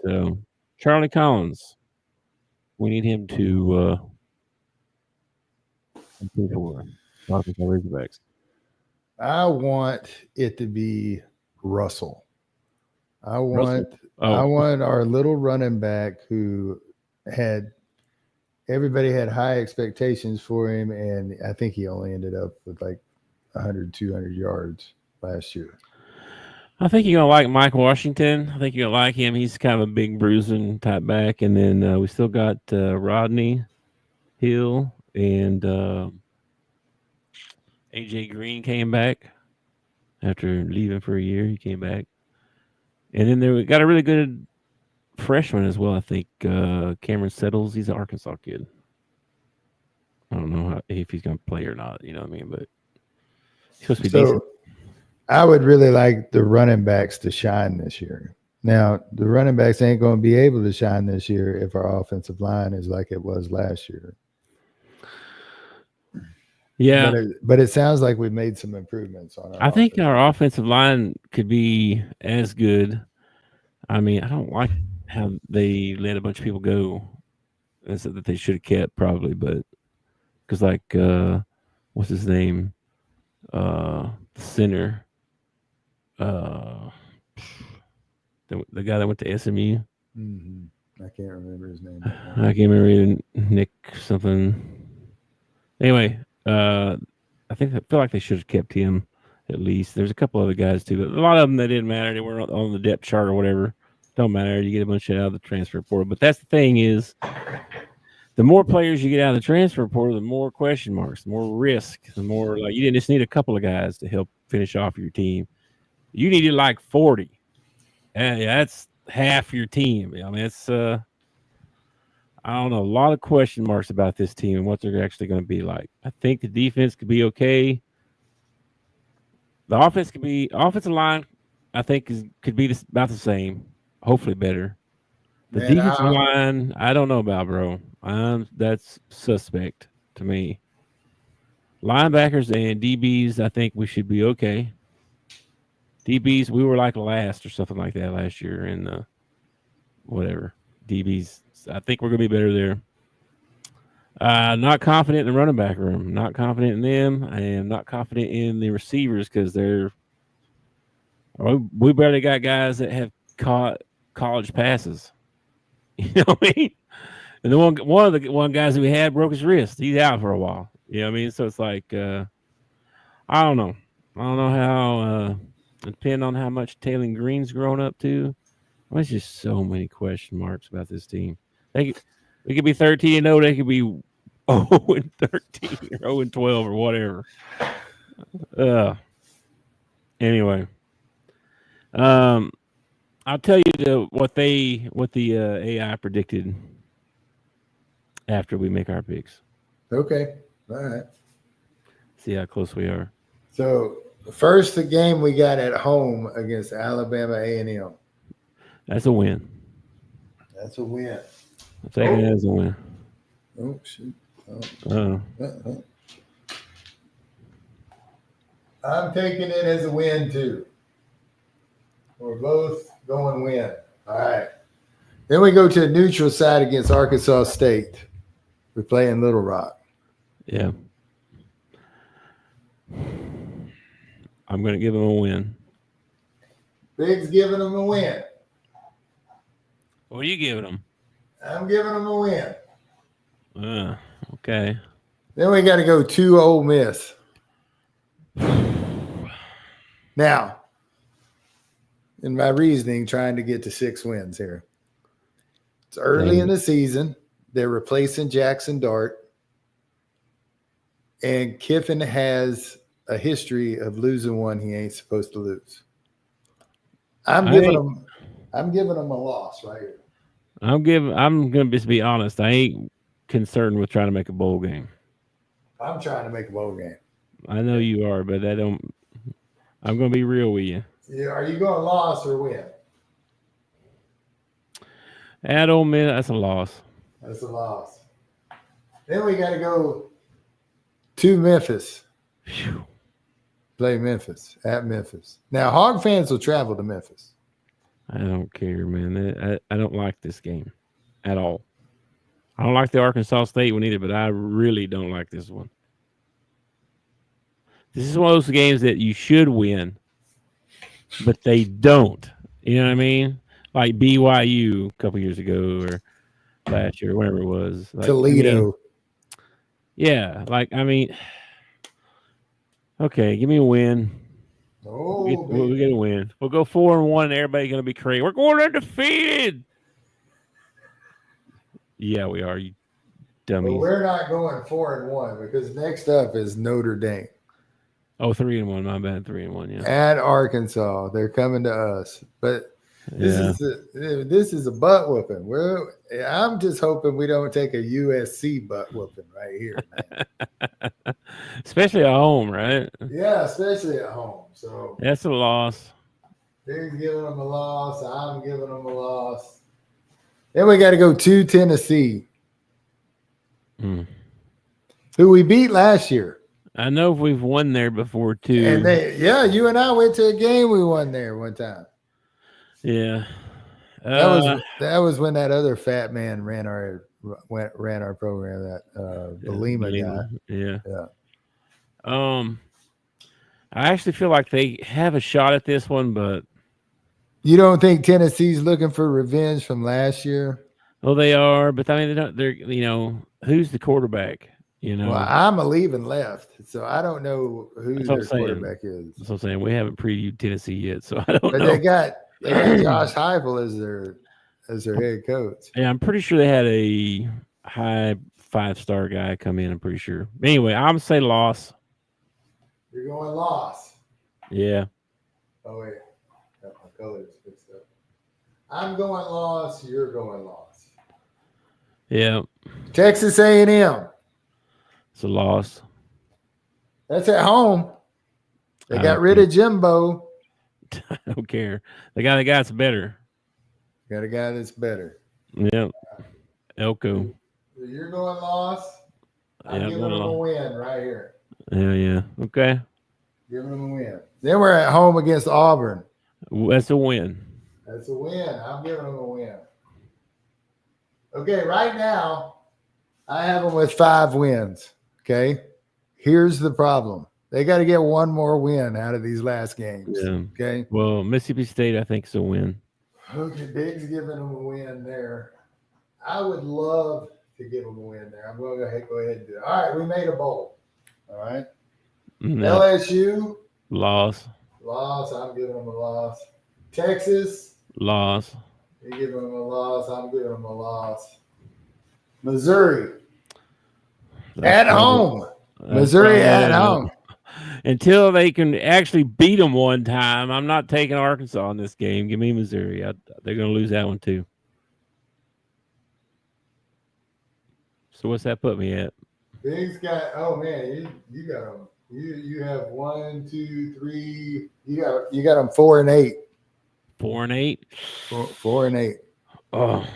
So, Charlie Collins, we need him to compete for Arkansas Razorbacks. I want it to be Russell. I want our little running back who everybody had high expectations for him, and I think he only ended up with like 100, 200 yards last year. I think you're going to like Mike Washington. I think you're going to like him. He's kind of a big bruising type back. And then we still got Rodney Hill and AJ Green came back after leaving for a year. He came back. And then we got a really good freshman as well, I think. Cameron Settles. He's an Arkansas kid. I don't know if he's going to play or not. You know what I mean? But he's supposed to be decent. I would really like the running backs to shine this year. Now, the running backs ain't going to be able to shine this year if our offensive line is like it was last year. Yeah. But it sounds like we've made some improvements on our I think our offensive line could be as good. I mean, I don't like how they let a bunch of people go. And said that they should have kept probably, but because what's his name? The center. The guy that went to SMU. Mm-hmm. I can't remember his name. I can't remember either. Nick something. Anyway, I feel like they should have kept him at least. There's a couple other guys too, but a lot of them that didn't matter. They weren't on the depth chart or whatever. Don't matter. You get a bunch out of the transfer portal. But that's the thing is, the more players you get out of the transfer portal, the more question marks, the more risk, the more like you didn't just need a couple of guys to help finish off your team. You needed like 40. That's half your team. I mean, it's I don't know, a lot of question marks about this team and what they're actually going to be like. I think the defense could be okay. The offensive line, I think could be about the same, hopefully better. The defensive line, I don't know about, bro. That's suspect to me. Linebackers and DBs, I think we should be okay. DBs, we were like last or something like that last year in whatever. DBs, I think we're going to be better there. Not confident in the running back room. Not confident in them. I am not confident in the receivers because we barely got guys that have caught college passes. You know what I mean? And the one guys that we had broke his wrist. He's out for a while. You know what I mean? So it's like I don't know. I don't know how. Depending on how much Taylor Green's grown up to. There's just so many question marks about this team. We could be 13-0. They could be 0-13 or 0-12 or whatever. Anyway, I'll tell you what the AI predicted after we make our picks. Okay, all right. See how close we are. So first, the game we got at home against Alabama A&M. That's a win. That's a win. I'm taking it as a win. Oh, shoot. I'm taking it as a win, too. We're both going win. All right. Then we go to a neutral side against Arkansas State. We're playing Little Rock. Yeah. I'm going to give them a win. Big's giving them a win. What are you giving them? I'm giving them a win. Okay. Then we got to go to Ole Miss. Now, in my reasoning, trying to get to 6 wins here. It's early in the season. They're replacing Jackson Dart. And Kiffin has a history of losing one he ain't supposed to lose. I'm giving them a loss right here. I'm gonna just be honest. I ain't concerned with trying to make a bowl game. I'm trying to make a bowl game. I know you are, but I'm gonna be real with you. Yeah, are you going loss or win? At Ole Miss, that's a loss. That's a loss. Then we got to go to Memphis. Phew. Play Memphis at Memphis. Now, Hog fans will travel to Memphis. I don't care, man. I don't like this game at all. I don't like the Arkansas State one either, but I really don't like this one. This is one of those games that you should win, but they don't. You know what I mean? Like BYU a couple years ago or last year, whatever it was. Like, Toledo. Okay, give me a win. Oh, we get a win. We'll go 4-1, and everybody's gonna be crazy. We're going undefeated. Yeah, we are. You dummies. But we're not going 4-1 because next up is Notre Dame. Oh, 3-1. My bad. 3-1. Yeah. At Arkansas, they're coming to us. But this is a butt whooping. I'm just hoping we don't take a USC butt whooping right here, man. Especially at home, right? Yeah, especially at home. So that's a loss. They're giving them a loss. I'm giving them a loss. Then we got to go to Tennessee, who we beat last year. I know we've won there before too. And you and I went to a game. We won there one time. Yeah, that was when that other fat man ran our program. That Belima guy. Yeah. I actually feel like they have a shot at this one, but you don't think Tennessee's looking for revenge from last year? Well, they are, but I mean, they're who's the quarterback? Well, I'm a leaving left, so I don't know who their quarterback is. That's what I'm saying. We haven't previewed Tennessee yet, so I don't know. But they got Josh Heupel as their head coach. Yeah, I'm pretty sure they had a high 5-star guy come in. I'm pretty sure. Anyway, I'm gonna say loss. You're going loss. Yeah. Oh wait, got my colors fixed up. I'm going loss. You're going loss. Yeah. Texas A&M. It's a loss. That's at home. They got rid of Jimbo. I don't care. They got a guy that's better. Got a guy that's better. Yeah. Elko. You're going loss. I'm giving them a win right here. Yeah. Okay. Giving them a win. Then we're at home against Auburn. That's a win. That's a win. I'm giving them a win. Okay, right now, I have them with 5 wins. Okay. Here's the problem. They got to get one more win out of these last games. Yeah. Okay. Well, Mississippi State, I think, is a win. Okay, Big's giving them a win there. I would love to give them a win there. I'm going to go ahead and do it. All right, we made a bowl. All right. No. LSU. Loss. I'm giving them a loss. Texas. Loss. You're giving them a loss. I'm giving them a loss. Missouri. At home. Missouri at home. Until they can actually beat them one time, I'm not taking Arkansas in this game. Give me Missouri. They're going to lose that one too. So what's that put me at? Big's got. Oh man, you got them. You have 1, 2, 3. You got them 4-8. 4-8. 4-8. Oh,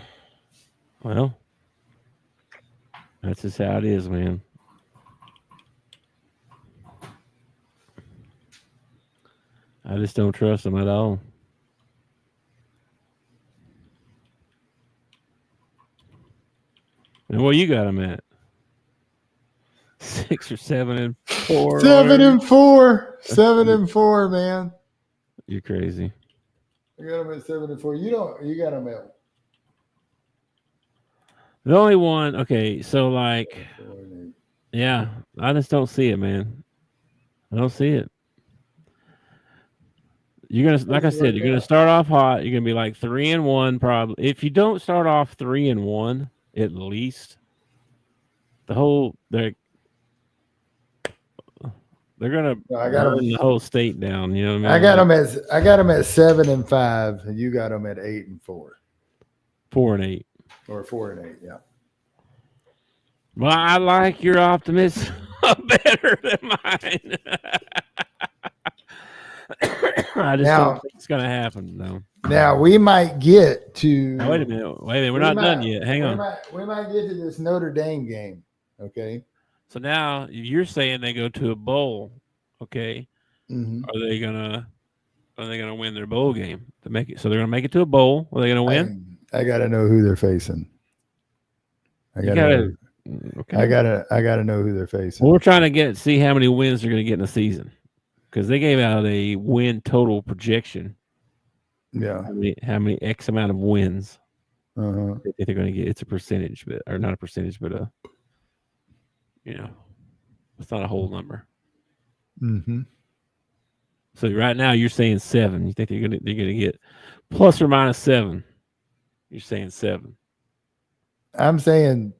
well, that's just how it is, man. I just don't trust them at all. And what you got them at? 6 or 7 and 4. 7 and 4. 7 and 4, man. You're crazy. I got them at 7 and 4. You got them at The only one, okay, so like, yeah, I just don't see it, man. I don't see it. You're gonna, like I said, you're gonna start off hot. You're gonna be like 3 and 1, probably. If you don't start off 3 and 1, at least, they're gonna burn the whole state down. You know what I mean? I got them at 7 and 5, and you got them at 8 and 4. 4 and 8. Or 4 and 8, yeah. Well, I like your optimism better than mine. I just don't think it's going to happen, though. Now, we might get to... Now, wait a minute. We're not done yet. Hang on. We might get to this Notre Dame game, okay? So now you're saying they go to a bowl, okay? Mm-hmm. Are they gonna win their bowl game to make it? So they're gonna make it to a bowl. Are they gonna win? I gotta know who they're facing. I gotta know who they're facing. Well, we're trying to see how many wins they're gonna get in the season, because they gave out a win total projection. Yeah. How many X amount of wins? Uh-huh. They're gonna get. It's a percentage, or not a percentage, but it's not a whole number. Mm-hmm. So right now you're saying 7. You think they're gonna get plus or minus 7? You're saying 7. I'm saying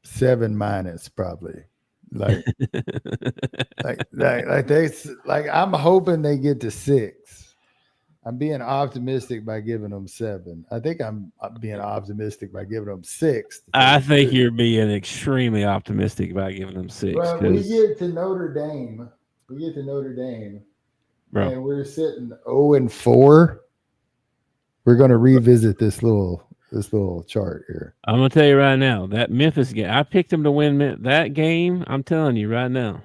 7 minus probably. Like I'm hoping they get to 6. I'm being optimistic by giving them 7. I think I'm being optimistic by giving them 6. I think you're being extremely optimistic by giving them 6. Well, we get to Notre Dame. Bro. And we're sitting 0 and 4. We're going to revisit this little chart here. I'm going to tell you right now, that Memphis game, I picked them to win that game. I'm telling you right now,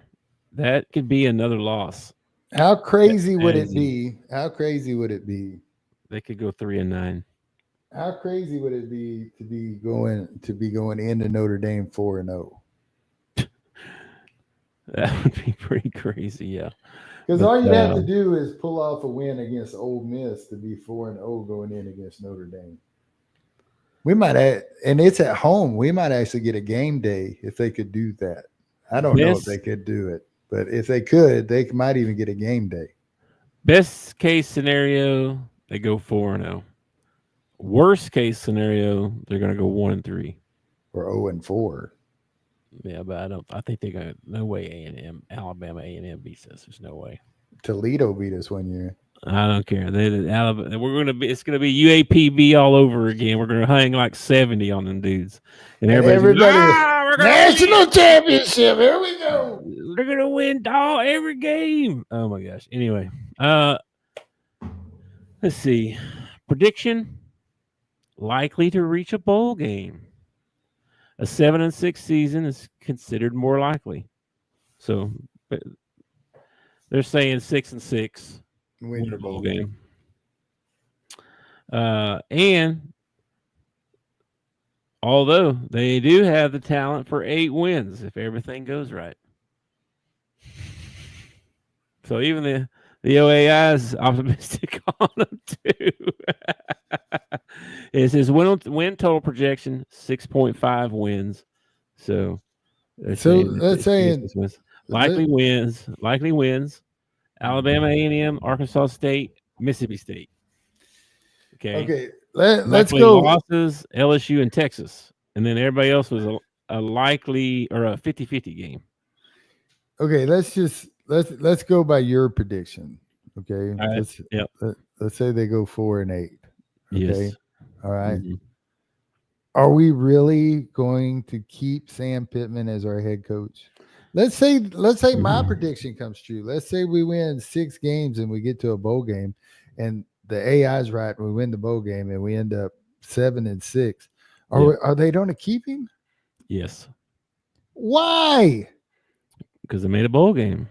that could be another loss. How crazy would it be? How crazy would it be? They could go 3 and 9. How crazy would it be to be going into Notre Dame 4 and 0? That would be pretty crazy, yeah. Because all you have to do is pull off a win against Ole Miss to be 4 and 0 going in against Notre Dame. We might and it's at home. We might actually get a game day if they could do that. I don't know if they could do it. But if they could, they might even get a game day. Best case scenario, they go 4 and 0. Worst case scenario, they're going to go 1 and 3 or 0 and 4. Yeah, but I think they got no way. Alabama A&M beats us. There's no way. Toledo beat us one year. I don't care. It's gonna be UAPB all over again. We're gonna hang like 70 on them dudes, and everybody national championship. Here we go. They're gonna win every game. Oh my gosh. Anyway, let's see. Prediction: likely to reach a bowl game. A 7-6 season is considered more likely. So they're saying 6-6. Win a bowl game. And although they do have the talent for 8 wins if everything goes right. So even the OAI is optimistic on them too. It says win total projection 6.5 wins. So let's say likely wins. Alabama A&M, Arkansas State, Mississippi State. Okay. Let's go. Losses, LSU and Texas. And then everybody else was a likely or a 50-50 game. Okay, let's go by your prediction. Okay. Let's say they go 4 and 8. Okay. Yes. All right. Mm-hmm. Are we really going to keep Sam Pittman as our head coach? Let's say my prediction comes true. Let's say we win 6 games and we get to a bowl game and the AI is right. And we win the bowl game and we end up 7-6. Are they going to keep him? Yes. Why? Because they made a bowl game.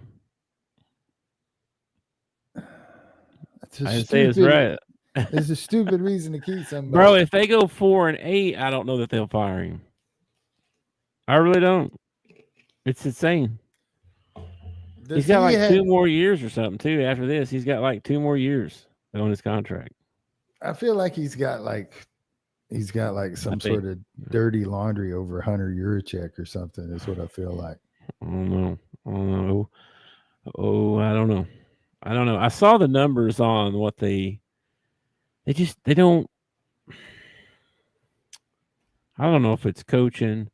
I'd say it's right. It's a stupid reason to keep somebody. Bro, if they go 4 and 8, I don't know that they'll fire him. I really don't. It's insane. He's got like 2 more years or something too. After this, he's got like 2 more years on his contract. I feel like he's got some sort of dirty laundry over Hunter Yurachek or something. Is what I feel like. I don't know. I don't know. I saw the numbers on what they don't. I don't know if it's coaching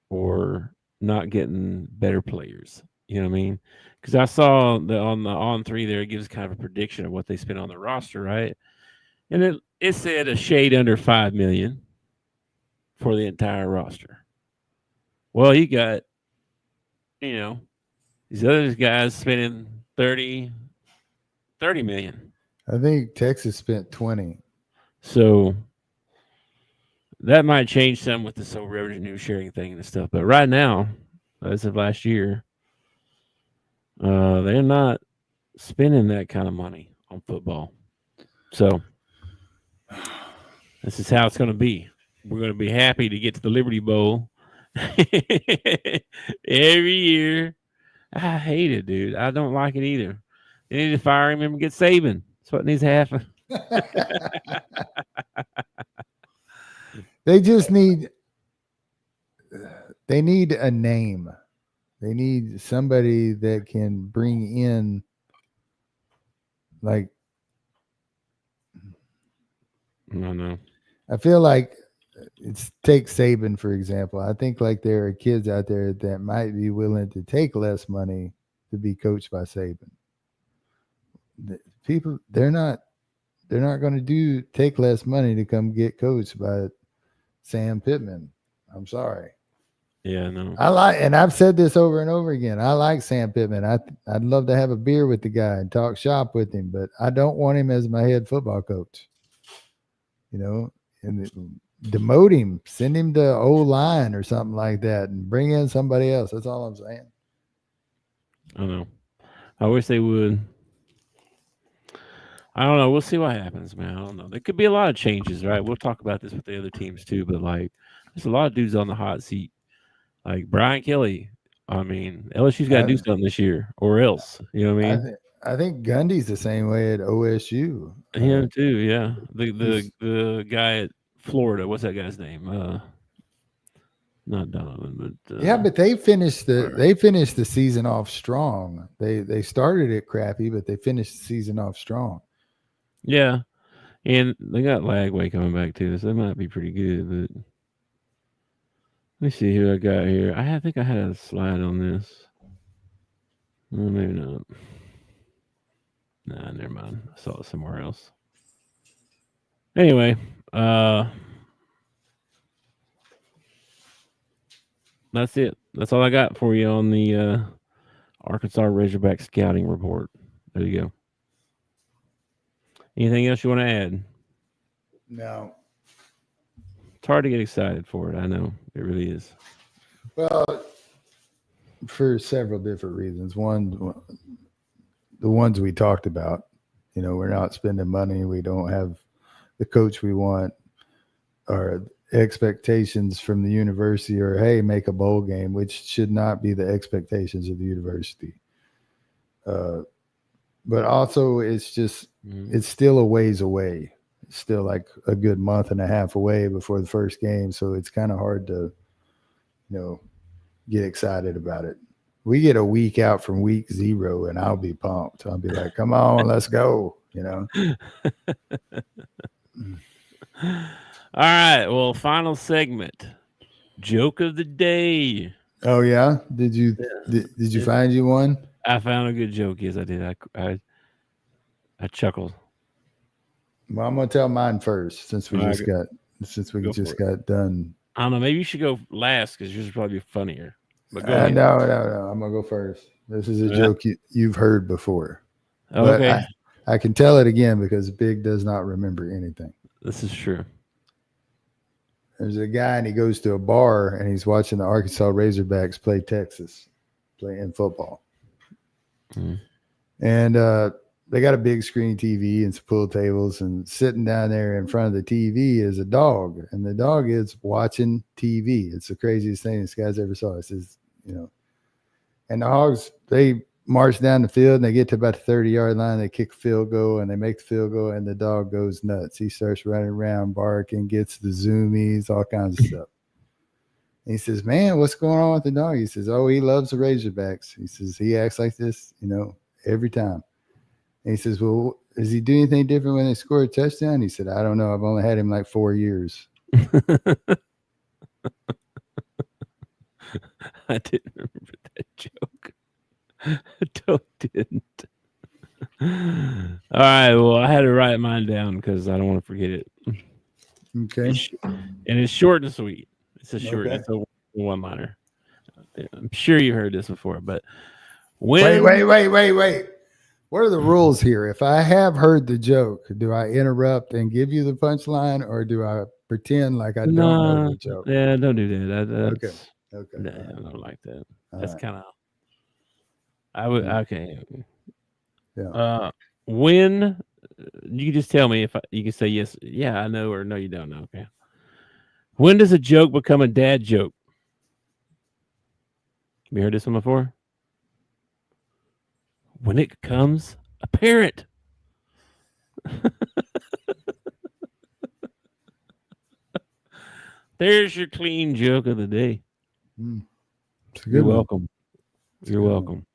or not getting better players. You know what I mean? Because I saw on the On3 there, it gives kind of a prediction of what they spent on the roster, right? And it said a shade under $5 million for the entire roster. Well, you got, these other guys spending 30 million. I think Texas spent 20. So that might change some with this whole revenue sharing thing and stuff. But right now, as of last year, they're not spending that kind of money on football. So this is how it's going to be. We're going to be happy to get to the Liberty Bowl every year. I hate it, dude. I don't like it either. They need to fire him and get Saban. That's what needs to happen. They need a name. They need somebody that can bring in, like, No. I feel like take Saban, for example. I think like there are kids out there that might be willing to take less money to be coached by Saban. People, they're not going to take less money to come get coached by Sam Pittman. I'm sorry. Yeah, no. And I've said this over and over again. I like Sam Pittman. I'd love to have a beer with the guy and talk shop with him, but I don't want him as my head football coach. And demote him, send him to O-line or something like that, and bring in somebody else. That's all I'm saying. I know. I wish they would. I don't know. We'll see what happens, man. I don't know. There could be a lot of changes, right? We'll talk about this with the other teams too, but like there's a lot of dudes on the hot seat. Like Brian Kelly. I mean, LSU's got to do something this year or else. You know what I mean? I think Gundy's the same way at OSU. Him too, yeah. The guy at Florida, what's that guy's name? Not Donovan, but but they finished the season off strong. They started it crappy, but they finished the season off strong. Yeah, and they got Lagway coming back too, so they might be pretty good. But let me see who I got here. I think I had a slide on this. Well, maybe not. Nah, never mind. I saw it somewhere else. Anyway, that's it. That's all I got for you on the Arkansas Razorback scouting report. There you go. Anything else you want to add? No. It's hard to get excited for it. I know. It really is. Well, for several different reasons. One, the ones we talked about. We're not spending money. We don't have the coach we want. Or expectations from the university are, hey, make a bowl game, which should not be the expectations of the university. But also it's just, it's still a ways away. It's still like a good month and a half away before the first game. So it's kind of hard to, get excited about it. We get a week out from week 0 and I'll be pumped. I'll be like, come on, let's go, All right. Well, final segment. Joke of the day. Oh yeah. Did you find you one? I found a good joke. Yes, I did. I chuckled. Well, I'm gonna tell mine first since we just got done. I don't know. Maybe you should go last because yours will probably be funnier. But go ahead. No. I'm gonna go first. This is a joke you've heard before. Okay. I can tell it again because Big does not remember anything. This is true. There's a guy and he goes to a bar and he's watching the Arkansas Razorbacks play Texas, playing football. And they got a big screen TV and some pool tables, and sitting down there in front of the TV is a dog, and the dog is watching TV. It's the craziest thing this guy's ever saw. It says, and the Hogs, they march down the field and they get to about the 30-yard line. They kick a field goal and they make the field goal, and the dog goes nuts. He starts running around, barking, gets the zoomies, all kinds of stuff. And he says, man, what's going on with the dog? He says, oh, he loves the Razorbacks. He says, he acts like this, every time. And he says, well, does he do anything different when they score a touchdown? He said, I don't know. I've only had him like 4 years. I didn't remember that joke. I didn't. All right. Well, I had to write mine down because I don't want to forget it. Okay. And it's short and sweet. It's a short, Okay. It's a one-liner. I'm sure you heard this before, but when Wait. What are the rules here? If I have heard the joke, do I interrupt and give you the punchline, or do I pretend like I don't know the joke? Yeah, don't do that. Okay. No, I don't like that. All That's right. kind of. I would. Okay. Yeah. When you can just tell me if you can say yes, yeah, I know, or no, you don't know. Okay. When does a joke become a dad joke? Have you heard this one before? When it becomes apparent. There's your clean joke of the day. It's a good You're one. welcome. It's a You're good one. welcome.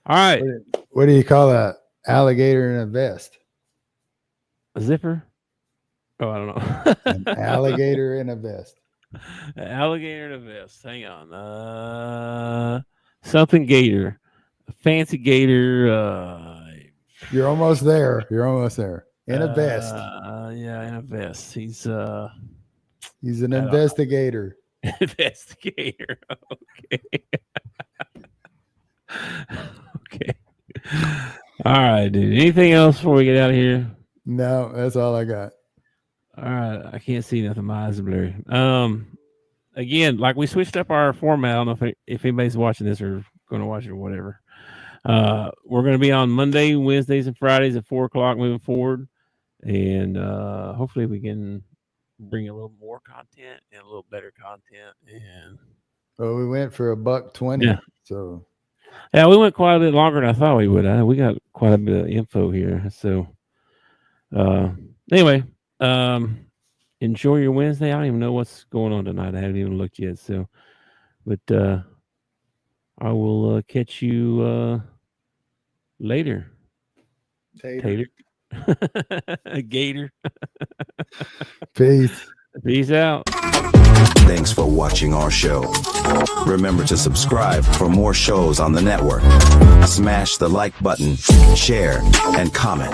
All right. What do you call a alligator in a vest? A zipper? Oh, I don't know. An alligator in a vest. An alligator in a vest. Hang on. Something gator. A fancy gator. You're almost there. In a vest. Yeah, in a vest. He's He's an investigator. investigator. Okay. Okay. All right, dude. Anything else before we get out of here? No, that's all I got. All right. I can't see nothing. My eyes are blurry. Again, like we switched up our format. I don't know if anybody's watching this or going to watch it or whatever. We're going to be on Monday, Wednesdays, and Fridays at 4:00 moving forward. And hopefully we can bring a little more content and a little better content. And Well, we went for $1.20. Yeah. So yeah, we went quite a bit longer than I thought we would. We got quite a bit of info here. So anyway, enjoy your Wednesday. I don't even know what's going on tonight. I haven't even looked yet. So, but I will catch you later. Tater. Gator. peace. Peace out. Thanks for watching our show. Remember to subscribe for more shows on the network. Smash the like button, share, and comment.